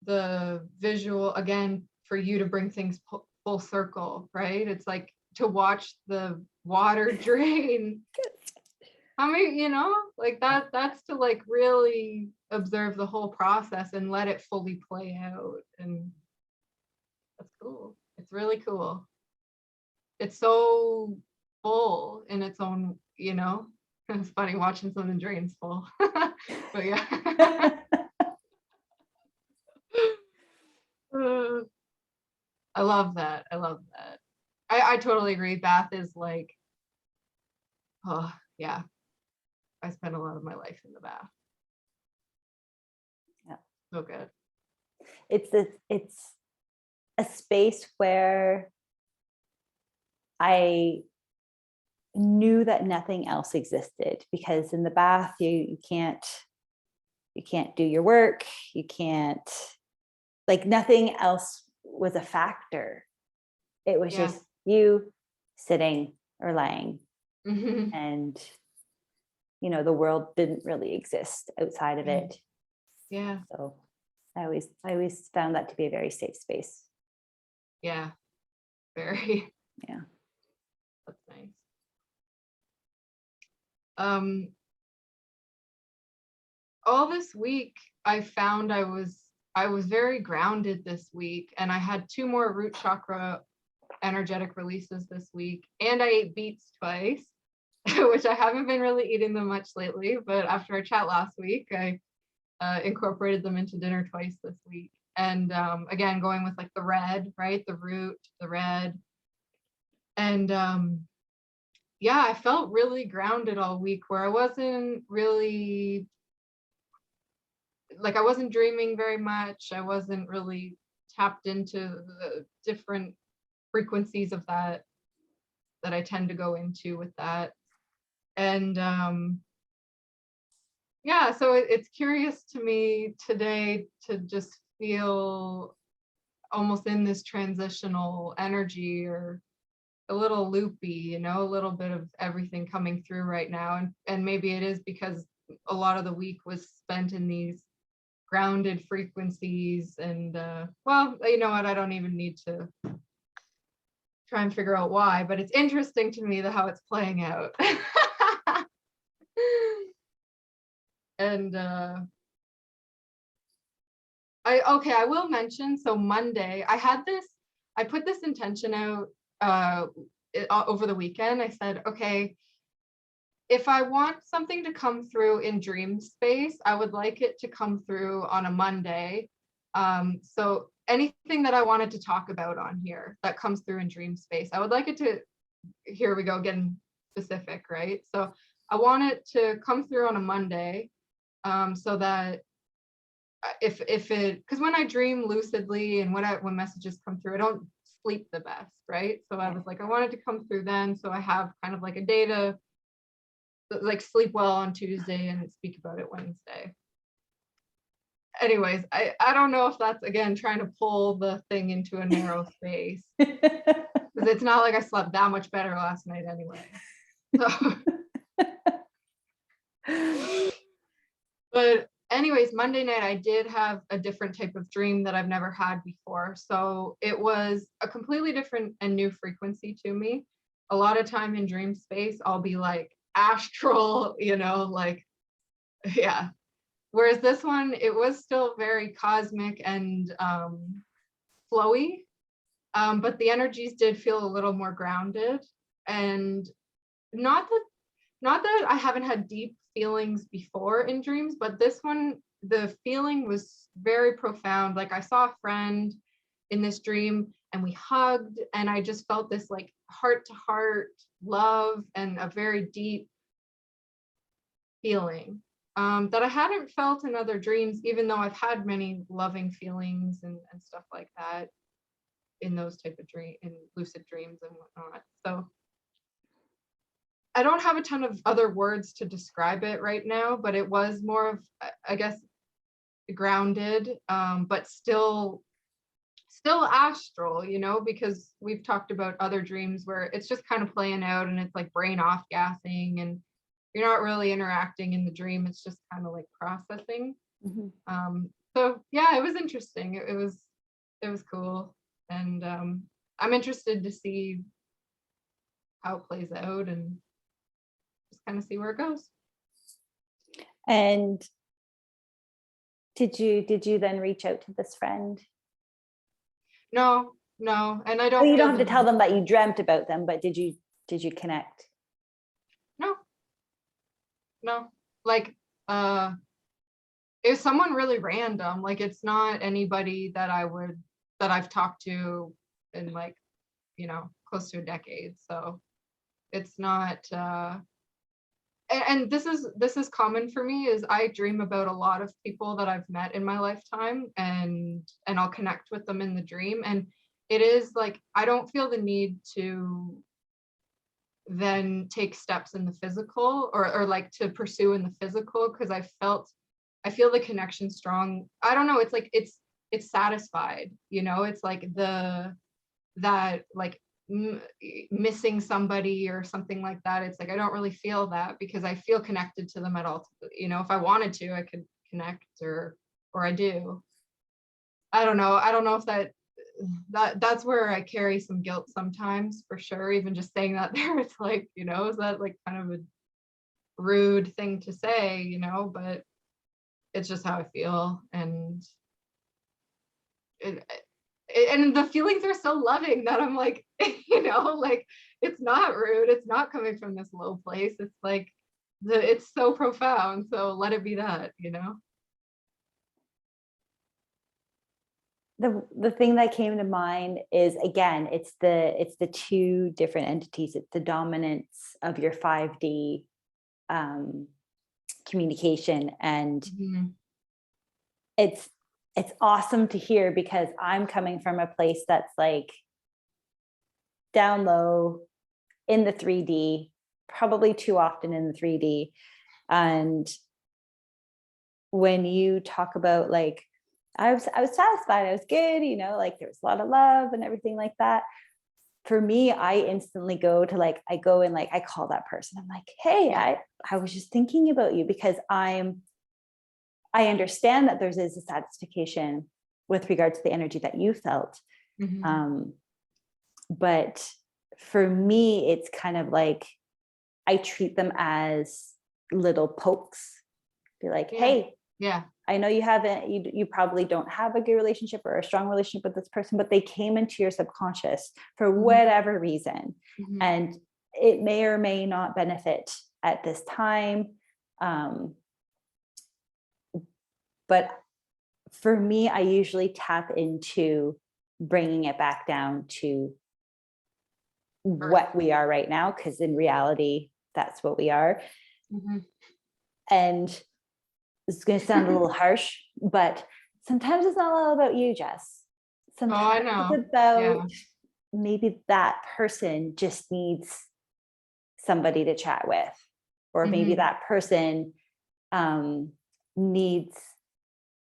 the visual, again, for you to bring things full circle, right? It's like to watch the water drain. I mean, like that's to like really observe the whole process and let it fully play out. And that's cool. It's really cool. It's so full in its own, it's funny watching something drains full. But yeah. I love that. I totally agree. Bath is like, oh yeah, I spend a lot of my life in the bath. Yeah, so good. It's a space where I knew that nothing else existed, because in the bath you can't do your work, you can't, like, nothing else was a factor. It was just you sitting or laying, and the world didn't really exist outside of it. Yeah. So I always found that to be a very safe space. Yeah. Very. Yeah. That's nice. All this week I found I was very grounded this week, and I had 2 more root chakra energetic releases this week, and I ate beets twice, which I haven't been really eating them much lately, but after our chat last week, I incorporated them into dinner twice this week. And again, going with like the red, right? The root, the red. And yeah, I felt really grounded all week, where I wasn't really, like, I wasn't dreaming very much. I wasn't really tapped into the different frequencies of that I tend to go into with that. And yeah, so it's curious to me today to just feel almost in this transitional energy, or a little loopy, a little bit of everything coming through right now. And maybe it is because a lot of the week was spent in these grounded frequencies. And well, you know what, I don't even need to try and figure out why, but it's interesting to me how it's playing out. And I will mention, so Monday I put this intention out over the weekend. I said, okay, if I want something to come through in dream space, I would like it to come through on a Monday. So anything that I wanted to talk about on here that comes through in dream space, I would like it to, here we go, getting specific, right? So I want it to come through on a Monday, so that if it, because when I dream lucidly and when messages come through, I don't sleep the best, right? So I was like, I wanted to come through then, so I have kind of like a day to like sleep well on Tuesday and speak about it Wednesday. Anyways, I don't know if that's, again, trying to pull the thing into a narrow space, because it's not like I slept that much better last night anyway. So but anyways, Monday night I did have a different type of dream that I've never had before. So it was a completely different and new frequency to me. A lot of time in dream space, I'll be like astral, like, yeah. Whereas this one, it was still very cosmic and flowy, but the energies did feel a little more grounded. And not that I haven't had deep feelings before in dreams, but this one, the feeling was very profound. Like, I saw a friend in this dream and we hugged, and I just felt this like heart to heart love and a very deep feeling that I hadn't felt in other dreams, even though I've had many loving feelings and stuff like that in those type of in lucid dreams and whatnot. So I don't have a ton of other words to describe it right now, but it was more of, I guess, grounded, but still astral, because we've talked about other dreams where it's just kind of playing out and it's like brain off gassing and you're not really interacting in the dream. It's just kind of like processing. Mm-hmm. So yeah, it was interesting. It was cool. And I'm interested to see how it plays out and just kind of see where it goes. And did you then reach out to this friend? No, and I don't. Well, you don't have to tell them that you dreamt about them, but did you connect? No, like it's someone really random. Like, it's not anybody that I've talked to in, like, close to a decade. So it's not and this is common for me, is I dream about a lot of people that I've met in my lifetime, and I'll connect with them in the dream, and it is like I don't feel the need to then take steps in the physical, or like to pursue in the physical, because I feel the connection strong. I don't know, it's like it's satisfied, it's like that like missing somebody or something like that. It's like I don't really feel that because I feel connected to them at all. You know, if I wanted to, I could connect, or I do. I don't know. I don't know if that's where I carry some guilt sometimes, for sure. Even just saying that there, it's like, you know, is that like kind of a rude thing to say, you know? But it's just how I feel, and and the feelings are so loving that I'm like, you know, like it's not rude. It's not coming from this low place. It's like it's so profound. So let it be that, you know? The thing that came to mind is, again, it's the two different entities. It's the dominance of your 5D communication, and Mhm. it's awesome to hear, because I'm coming from a place that's like down low in the 3D, probably too often in the 3D. And when you talk about like, I was satisfied, I was good, you know, like there was a lot of love and everything like that. For me, I instantly go to like, I go and like, I call that person. I'm like, hey, I was just thinking about you, because I understand that there's a satisfaction with regard to the energy that you felt. Mhm. But for me, it's kind of like, I treat them as little pokes. Be like, Yeah. hey, Yeah. I know you probably don't have a good relationship or a strong relationship with this person, but they came into your subconscious for Mhm. whatever reason. Mhm. And it may or may not benefit at this time. But for me, I usually tap into bringing it back down to what we are right now, because in reality, that's what we are. Mhm. And it's going to sound a little harsh, but sometimes it's not all about you, Jess. Oh, I Sometimes know. it's about Yeah. maybe that person just needs somebody to chat with, or maybe Mhm. that person needs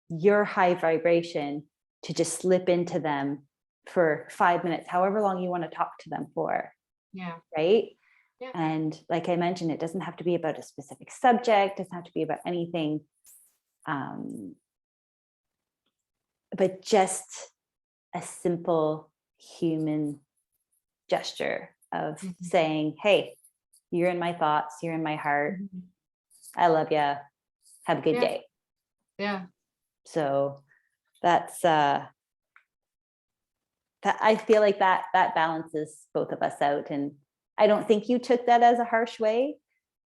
your high vibration to just slip into them for 5 minutes, however long you want to talk to them for, Yeah. right? Yeah. And like I mentioned, it doesn't have to be about a specific subject, doesn't have to be about anything, but just a simple human gesture of Mhm. saying, hey, you're in my thoughts, you're in my heart, Mhm. I love you, have a good Yeah. day. Yeah. So that's that, I feel like that balances both of us out. And I don't think you took that as a harsh way,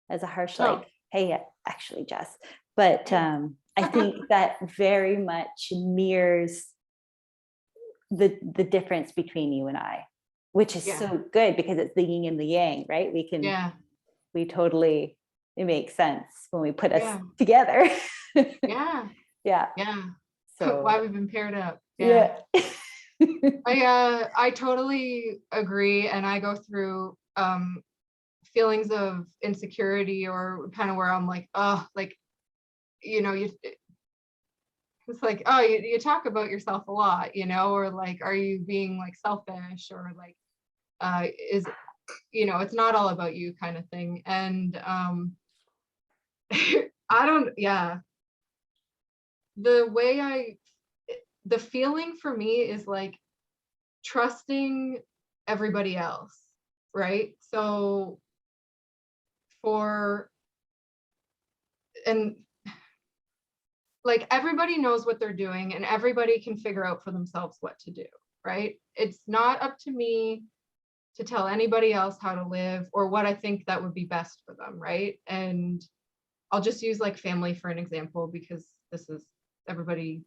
as a harsh No. like, hey, actually, Jess. But Yeah. I think that very much mirrors the difference between you and I, which is Yeah. so good, because it's the yin and the yang, right? Yeah. We totally, it makes sense when we put us Yeah. together. Yeah. Yeah. Yeah. Why So we've been paired up. Yeah. yeah. I totally agree, and I go through feelings of insecurity, or kind of where I'm like, oh, like, you know, it's like, oh, you talk about yourself a lot, you know, or like, are you being like selfish, or like is, you know, it's not all about you, kind of thing. And I don't, yeah, the way the feeling for me is like trusting everybody else, right? So for, and like everybody knows what they're doing, and everybody can figure out for themselves what to do, right? It's not up to me to tell anybody else how to live or what I think that would be best for them, right? And I'll just use like family for an example, because this is everybody,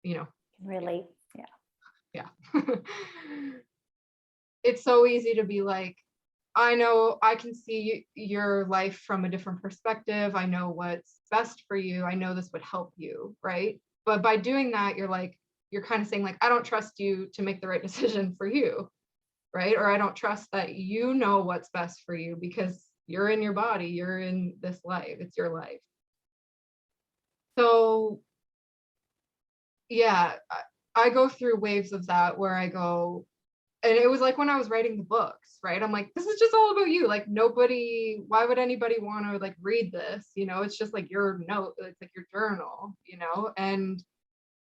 you know. Can relate. Yeah. Yeah. It's so easy to be like, I know I can see your life from a different perspective. I know what's best for you. I know this would help you, right? But by doing that, you're like, you're kind of saying like, I don't trust you to make the right decision for you, right? Or I don't trust that you know what's best for you, because you're in your body, you're in this life, it's your life. So yeah, I go through waves of that where I go, and it was like when I was writing the books, right? I'm like, this is just all about you. Like nobody, why would anybody want to like read this? You know, it's just like your note, it's like your journal, you know? And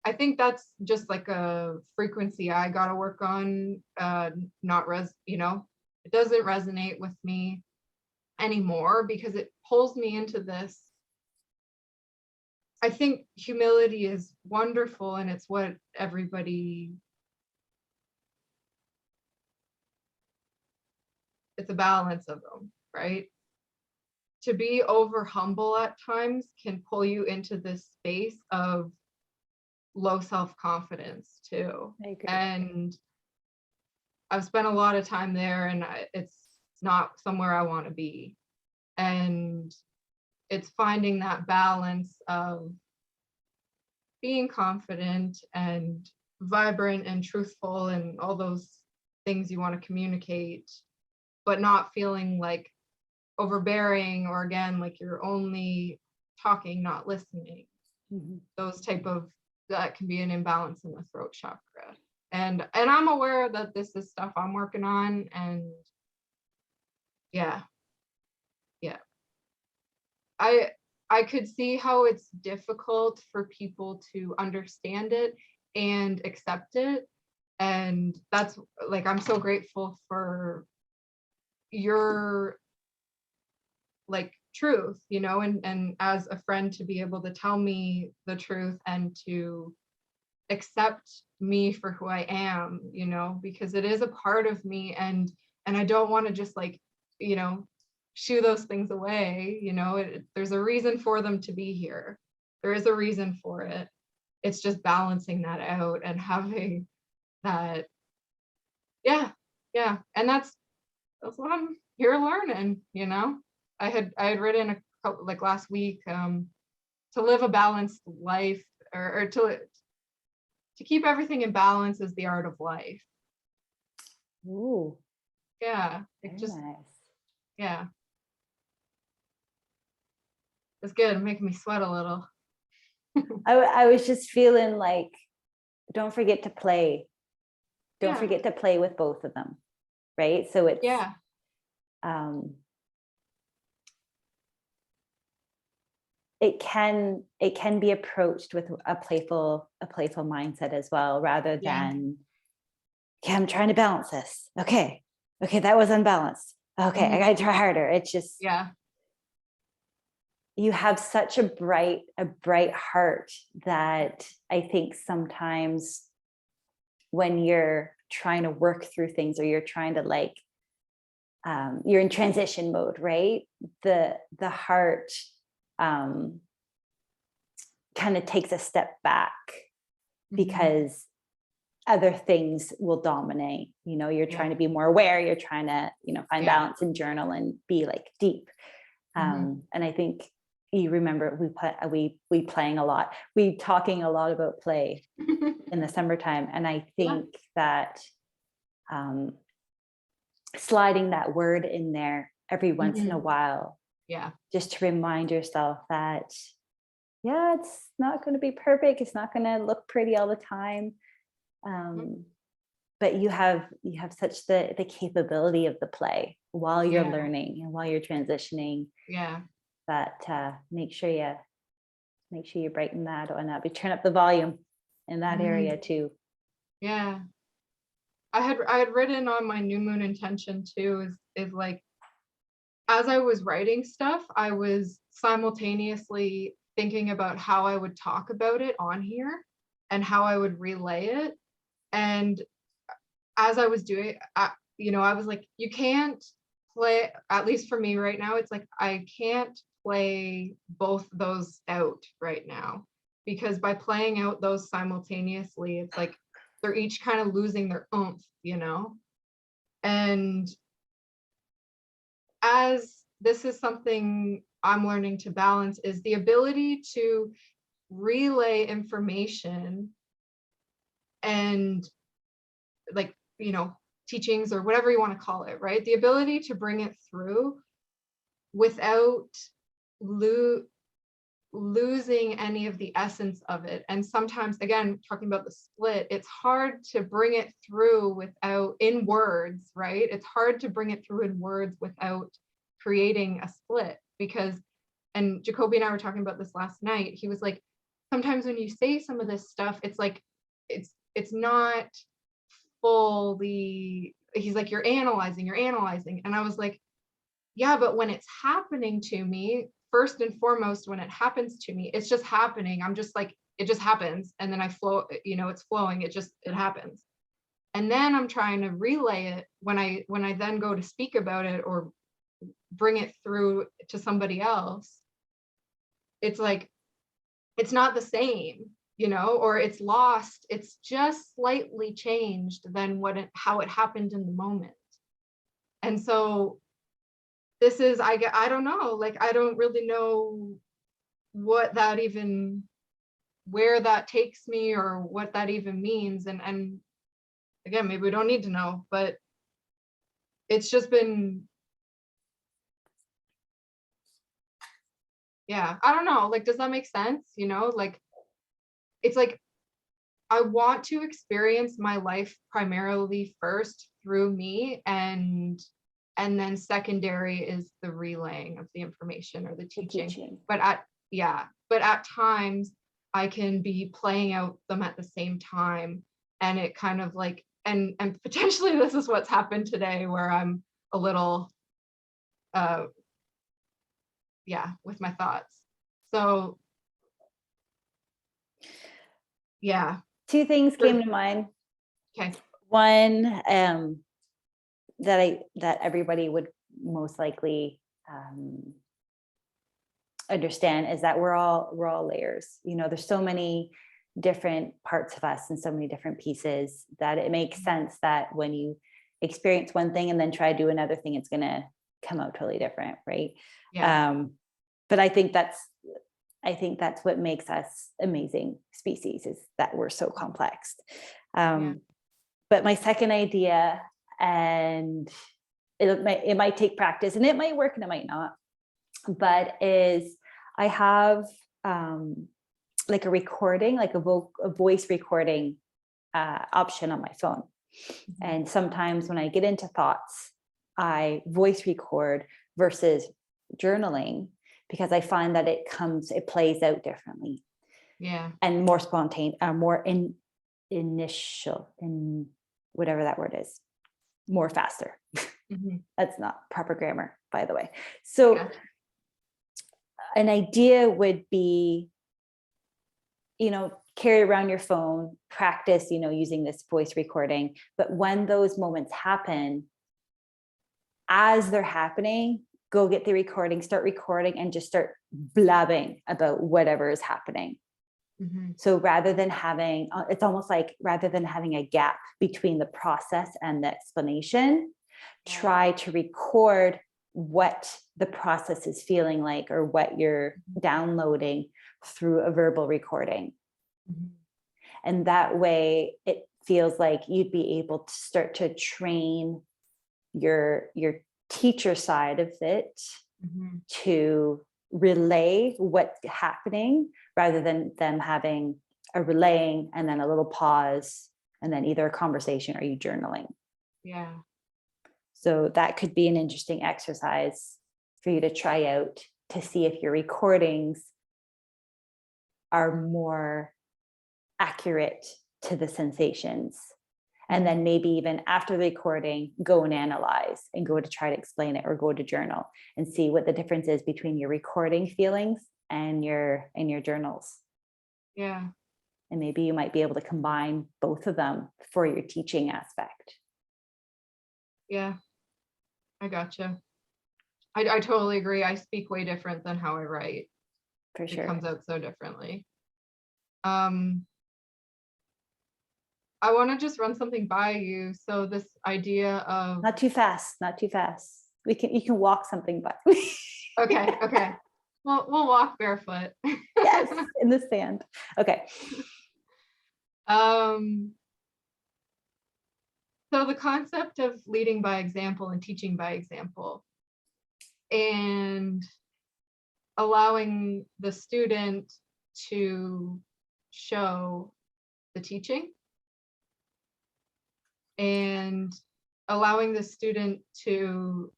I think that's just like a frequency I gotta work on. You know, it doesn't resonate with me anymore because it pulls me into this. I think humility is wonderful and it's what everybody, it's a balance of them, right? To be over humble at times can pull you into this space of low self-confidence too. I agree. And I've spent a lot of time there and it's not somewhere I want to be. And it's finding that balance of being confident and vibrant and truthful and all those things you want to communicate, but not feeling like overbearing or again, like you're only talking, not listening. Mhm. Those type of, that can be an imbalance in the throat chakra. And I'm aware that this is stuff I'm working on and yeah. I could see how it's difficult for people to understand it and accept it. And that's like, I'm so grateful for your like truth, you know, and as a friend to be able to tell me the truth and to accept me for who I am, you know, because it is a part of me and I don't want to just like, you know, shoo those things away, you know, there's a reason for them to be here. There is a reason for it. It's just balancing that out and having that, yeah, yeah. And that's what I'm here learning, you know. I had written a couple like last week, to live a balanced life or to keep everything in balance is the art of life. Ooh, Yeah, it very just, nice. yeah, it's good. It's making me sweat a little. I was just feeling like, don't forget to play. Don't Yeah, forget to play with both of them, right? So it's yeah, um, it can be approached with a playful mindset as well, rather yeah. than, okay, I'm trying to balance this. Okay, that was unbalanced. Okay, I Mhm. gotta try harder. It's just, Yeah, you have such a bright heart that I think sometimes when you're trying to work through things or you're trying to like you're in transition mode, right? The heart um, kind of takes a step back mhm. because other things will dominate. You know, you're Yeah, trying to be more aware. You're trying to, you know, find yeah. balance and journal and be like deep. Mhm. And I think you remember we playing a lot. We talking a lot about play in the summertime, and I Yeah, think that um, sliding that word in there every once in a mhm. while, Yeah, just to remind yourself that, yeah, it's not going to be perfect. It's not going to look pretty all the time. mhm. Um, but you have such the capability of the play while you're Yeah, learning and while you're transitioning, yeah. that make sure you brighten that on up. You turn up the volume in that area Mhm. too. Yeah. I had written on my new moon intention too is like as I was writing stuff, I was simultaneously thinking about how I would talk about it on here and how I would relay it. And as I was doing, you know, I was like, you can't play, at least for me right now, it's like, I can't play both those out right now because by playing out those simultaneously, it's like they're each kind of losing their oomph, you know? And as this is something I'm learning to balance is the ability to relay information and like, you know, teachings or whatever you want to call it, right? The ability to bring it through without lo- losing any of the essence of it. And sometimes, again, talking about the split, it's hard to bring it through without, in words, right? It's hard to bring it through in words without creating a split, because, and Jacoby and I were talking about this last night. He was like, sometimes when you say some of this stuff, it's like, it's not fully, he's like, you're analyzing. And I was like, yeah, but when it's happening to me, first and foremost, when it happens to me, it's just happening. I'm just like, it just happens. And then I flow, it's flowing. It happens. And then I'm trying to relay it when I then go to speak about it or bring it through to somebody else. It's like, it's not the same, or it's lost. It's just slightly changed than how it happened in the moment. And so this is, I don't know, like, I don't really know what that even, where that takes me or what that even means. And again, maybe we don't need to know, but it's just been, yeah, I don't know. Like, does that make sense? Like, it's like, I want to experience my life primarily first through me, and then secondary is the relaying of the information or the teaching. But at times I can be playing out them at the same time, and it kind of like, and potentially this is what's happened today, where I'm a little with my thoughts. So yeah, two things came to mind. Okay. One, that everybody would most likely understand is that we're all layers. There's so many different parts of us and so many different pieces that it makes sense that when you experience one thing and then try to do another thing, it's going to come out totally different, right? Yeah. But I think that's what makes us amazing species, is that we're so complex. But my second idea, and it might take practice, and it might work and it might not, but is I have like a recording, like a voice recording option on my phone. And sometimes when I get into thoughts, I voice record versus journaling, because I find that it plays out differently. Yeah. And more spontaneous, more initial, in whatever that word is, more faster. That's not proper grammar, by the way. So an idea would be, carry around your phone, practice, using this voice recording. But when those moments happen, as they're happening, go get the recording, start recording, and just start blabbing about whatever is happening. So rather than having, it's almost like rather than having a gap between the process and the explanation, try to record what the process is feeling like, or what you're downloading through a verbal recording. And that way it feels like you'd be able to start to train your teacher side of it to relay what's happening, rather than them having a relaying and then a little pause and then either a conversation or you journaling. Yeah. So that could be an interesting exercise for you to try out, to see if your recordings are more accurate to the sensations. And then maybe even after the recording, go and analyze and go to try to explain it, or go to journal and see what the difference is between your recording feelings and your journals. Yeah. And maybe you might be able to combine both of them for your teaching aspect. Yeah, I gotcha. I totally agree. I speak way different than how I write. For sure. It comes out so differently. I want to just run something by you. So this idea of not too fast. You can walk something by. Okay. Well, we'll walk barefoot. Yes, in the sand. Okay. So the concept of leading by example and teaching by example. And allowing the student to show the teaching and allowing the student to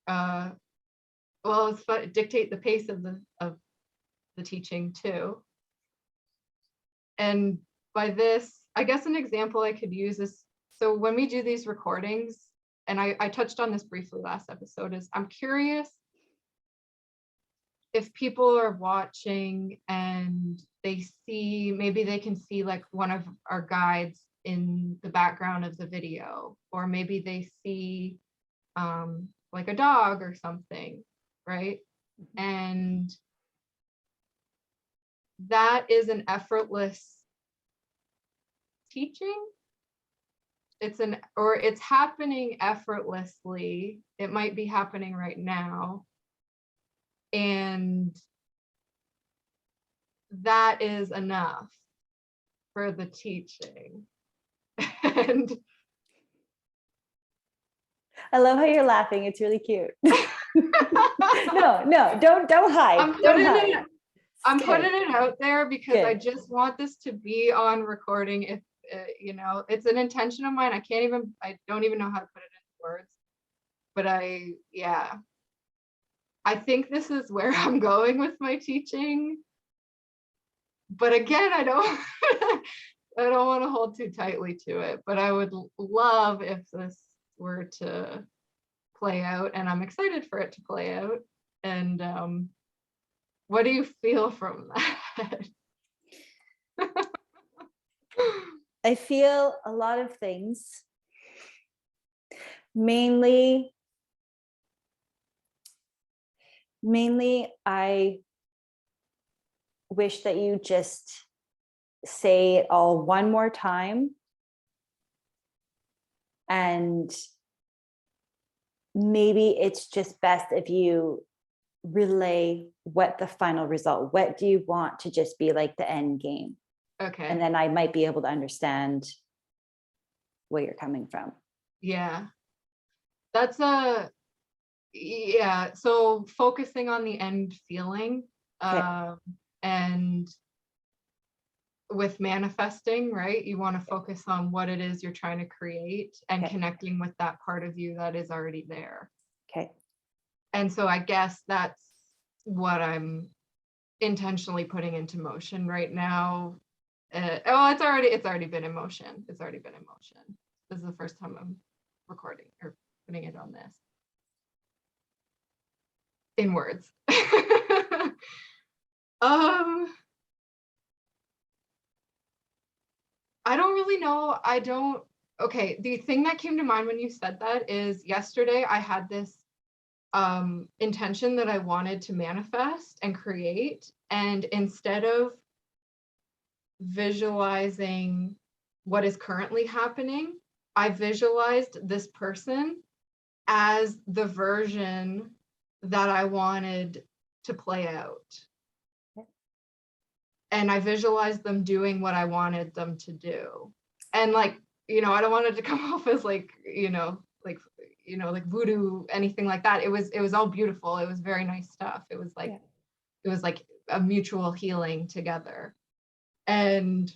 well, it's fun, dictate the pace of the teaching too. And by this, I guess an example I could use is, so when we do these recordings, and I touched on this briefly last episode, is I'm curious if people are watching and they see, maybe they can see like one of our guides in the background of the video, or maybe they see like a dog or something, right? And that is an effortless teaching. It's happening effortlessly. It might be happening right now. And that is enough for the teaching. And I love how you're laughing. It's really cute. No, don't hide. I'm putting it out there because Good. I just want this to be on recording. If you know, it's an intention of mine. I don't even know how to put it into words, but I think this is where I'm going with my teaching. But again, I don't want to hold too tightly to it, but I would love if this were to play out, and I'm excited for it to play out. And what do you feel from that? I feel a lot of things. Mainly, I wish that you just say it all one more time, and maybe it's just best if you relay what the final result, what do you want to just be like the end game? Okay. And then I might be able to understand where you're coming from. Yeah. That's so focusing on the end feeling, okay. And with manifesting, right? You want to focus on what it is you're trying to create and okay. Connecting with that part of you that is already there. Okay. And so I guess that's what I'm intentionally putting into motion right now. It's already been in motion. This is the first time I'm recording or putting it on this in words. I don't really know. Okay, the thing that came to mind when you said that is yesterday I had this intention that I wanted to manifest and create, and instead of visualizing what is currently happening, I visualized this person as the version that I wanted to play out. And I visualized them doing what I wanted them to do. And like, I don't want it to come off as like voodoo, anything like that. It was all beautiful. It was very nice stuff. It was like, It was like a mutual healing together. And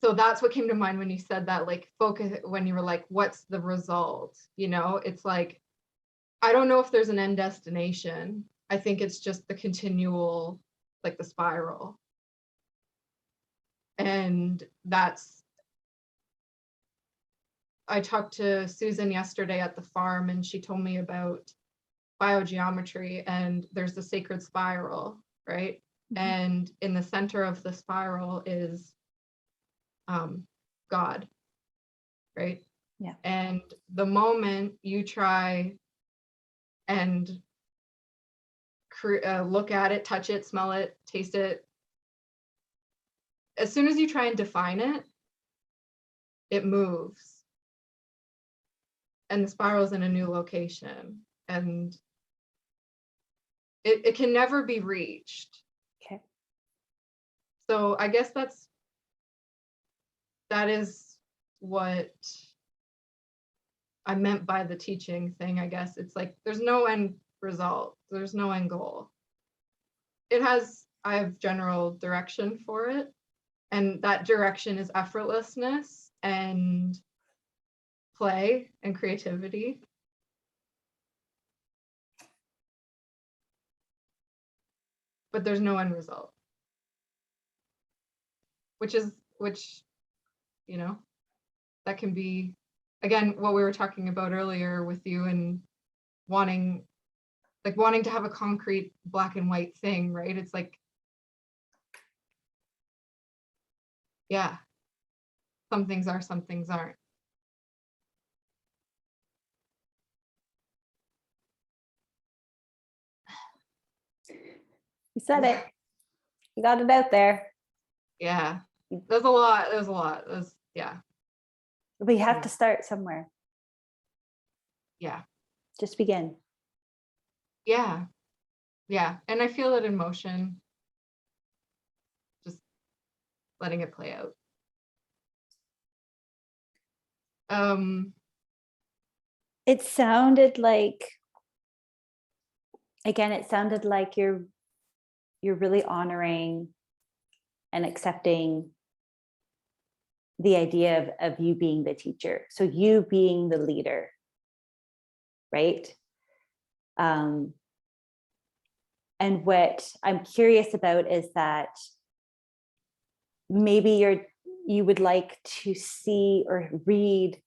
so that's what came to mind when you said that, like focus, when you were like, what's the result? It's like, I don't know if there's an end destination. I think it's just the continual, like the spiral. And I talked to Susan yesterday at the farm, and she told me about biogeometry, and there's the sacred spiral, right? Mm-hmm. And in the center of the spiral is God, right? Yeah. And the moment you try and look at it, touch it, smell it, taste it, as soon as you try and define it, it moves. And the spiral's in a new location. And it can never be reached. Okay. So I guess that is what I meant by the teaching thing, I guess. It's like, there's no end result. There's no end goal. I have general direction for it. And that direction is effortlessness and play and creativity. But there's no end result. Which, you know, that can be, again, what we were talking about earlier with you and wanting to have a concrete black and white thing, right? It's like, yeah, some things are, some things aren't. You said it. You got it out there. Yeah, there's a lot. Yeah. We have to start somewhere. Yeah. Just begin. Yeah. Yeah. And I feel it in motion. Just letting it play out. It sounded like, again, it sounded like you're really honoring and accepting the idea of you being the teacher. So you being the leader, right? And what I'm curious about is that maybe you would like to see or read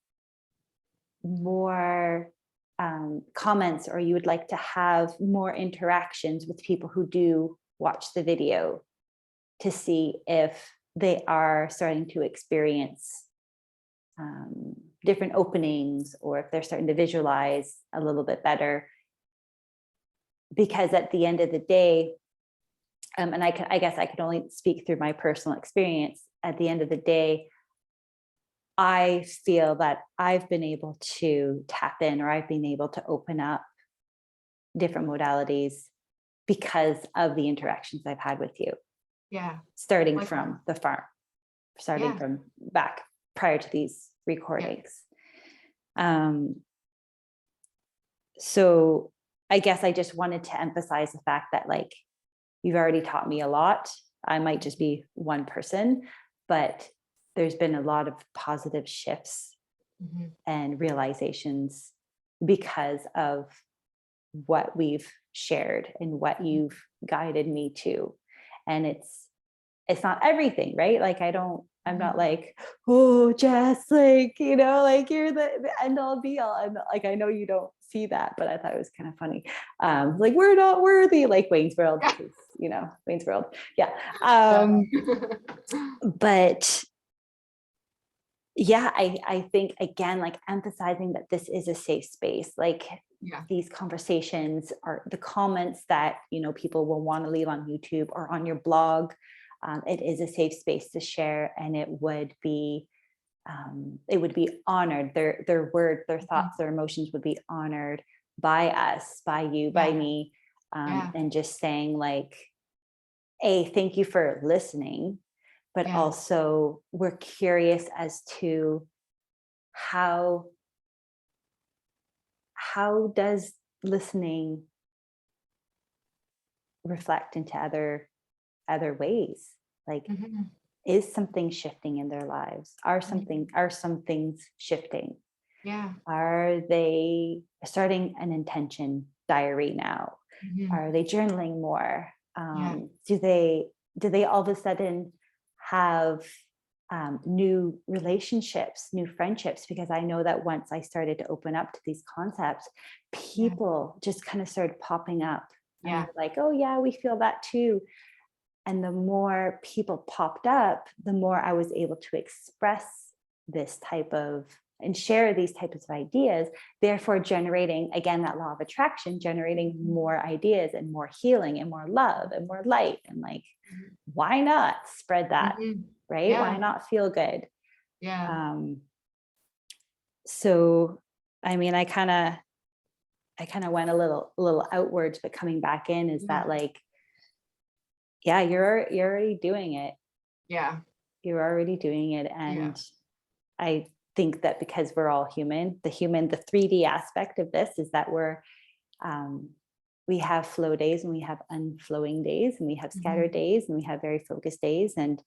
more comments, or you would like to have more interactions with people who do watch the video to see if they are starting to experience different openings, or if they're starting to visualize a little bit better. Because at the end of the day, and I guess I could only speak through my personal experience, at the end of the day, I feel that I've been able to tap in, or I've been able to open up different modalities because of the interactions I've had with you. Yeah. Starting from the farm, from back prior to these recordings. So I guess I just wanted to emphasize the fact that, like, you've already taught me a lot. I might just be one person, but there's been a lot of positive shifts and realizations because of what we've shared and what you've guided me to. And it's not everything, right? Like, I'm not like, oh, Jess, like, like you're the end all be all. And like, I know you don't see that, but I thought it was kind of funny. Like, we're not worthy, like Wayne's World, Wayne's World. Yeah. But yeah, I think, again, like, emphasizing that this is a safe space. Like, these conversations are the comments that, people will want to leave on YouTube or on your blog. It is a safe space to share, and it would be honored. Their words, their thoughts, their emotions would be honored by us, by you, by me. And just saying, like, thank you for listening, but also we're curious as to how does listening reflect into other ways? Like, is something shifting in their lives? Are some things shifting? Yeah. Are they starting an intention diary now? Are they journaling more? Do they all of a sudden have new relationships, new friendships? Because I know that once I started to open up to these concepts, people just kind of started popping up. And like, oh yeah, we feel that too. And the more people popped up, the more I was able to express this type of and share these types of ideas, therefore generating, again, that law of attraction, generating more ideas and more healing and more love and more light. And like, why not spread that, right? Yeah. Why not feel good? Yeah. So, I mean, I kind of went a little outwards, but coming back in is that, like, yeah, you're already doing it. Yeah. You're already doing it. And I think that because we're all human, the 3D aspect of this is that we're we have flow days and we have unflowing days and we have scattered days and we have very focused days. And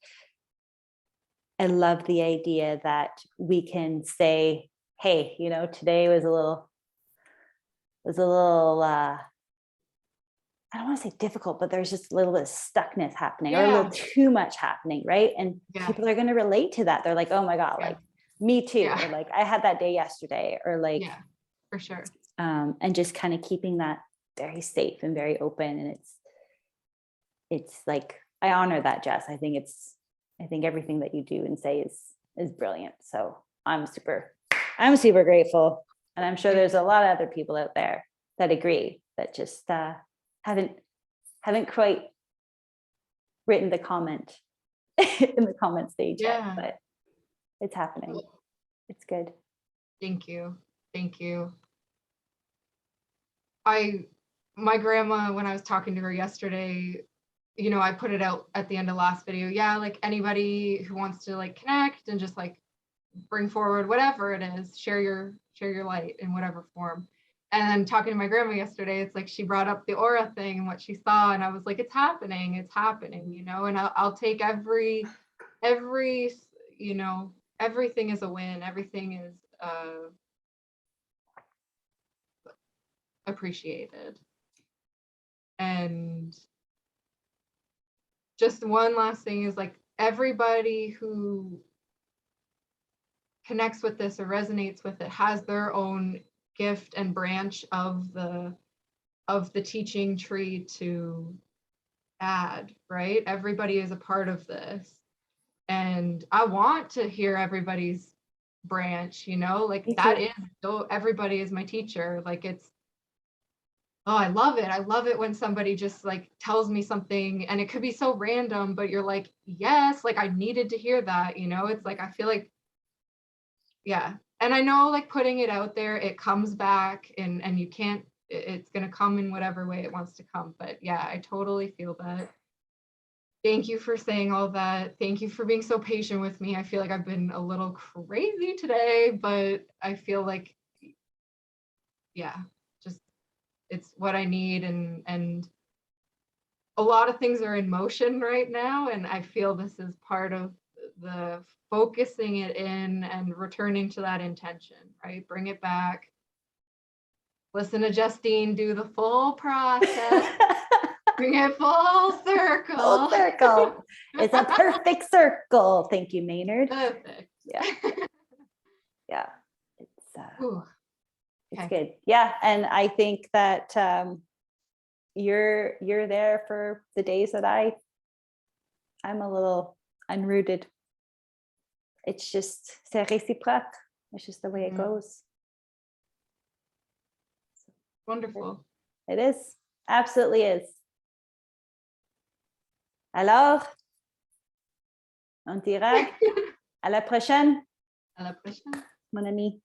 I love the idea that we can say, hey, you know, today was a little, I don't want to say difficult, but there's just a little bit of stuckness happening or a little too much happening, right? And people are going to relate to that. They're like, oh my God, like me too. Or like, I had that day yesterday, or like, for sure. And just kind of keeping that very safe and very open. And it's like, I honor that, Jess. I think everything that you do and say is brilliant. So I'm super grateful. And I'm sure there's a lot of other people out there that agree, that just haven't quite written the comment in the comment stage yet, but it's happening. It's good. Thank you. My grandma, when I was talking to her yesterday, you know, I put it out at the end of last video. Yeah, like anybody who wants to like connect and just like bring forward whatever it is, share your light in whatever form. And talking to my grandma yesterday, it's like she brought up the aura thing and what she saw, and I was like, it's happening, you know. And I'll take every, you know, everything is a win. Everything is appreciated. And just one last thing is like, everybody who connects with this or resonates with it has their own gift and branch of the teaching tree to add, right? Everybody is a part of this. And I want to hear everybody's branch, you know, like that is, so everybody is my teacher. Like it's, oh, I love it. I love it when somebody just like tells me something, and it could be so random, but you're like, yes, like I needed to hear that, you know. It's like, I feel like, and I know like putting it out there, it comes back, and you can't, it's going to come in whatever way it wants to come. But yeah, I totally feel that. Thank you for saying all that. Thank you for being so patient with me. I feel like I've been a little crazy today, but I feel like, just it's what I need. And a lot of things are in motion right now. And I feel this is part of the focusing it in and returning to that intention, right? Bring it back. Listen to Justine do the full process. Bring it full circle. Full circle. It's a perfect circle. Thank you, Maynard. Perfect. Yeah. It's Okay. good. Yeah. And I think that you're there for the days that I'm a little unrooted. It's just, c'est réciproque. It's just the way it goes. Wonderful. It is. Absolutely is. Alors, on dira à la prochaine. À la prochaine. Mon ami.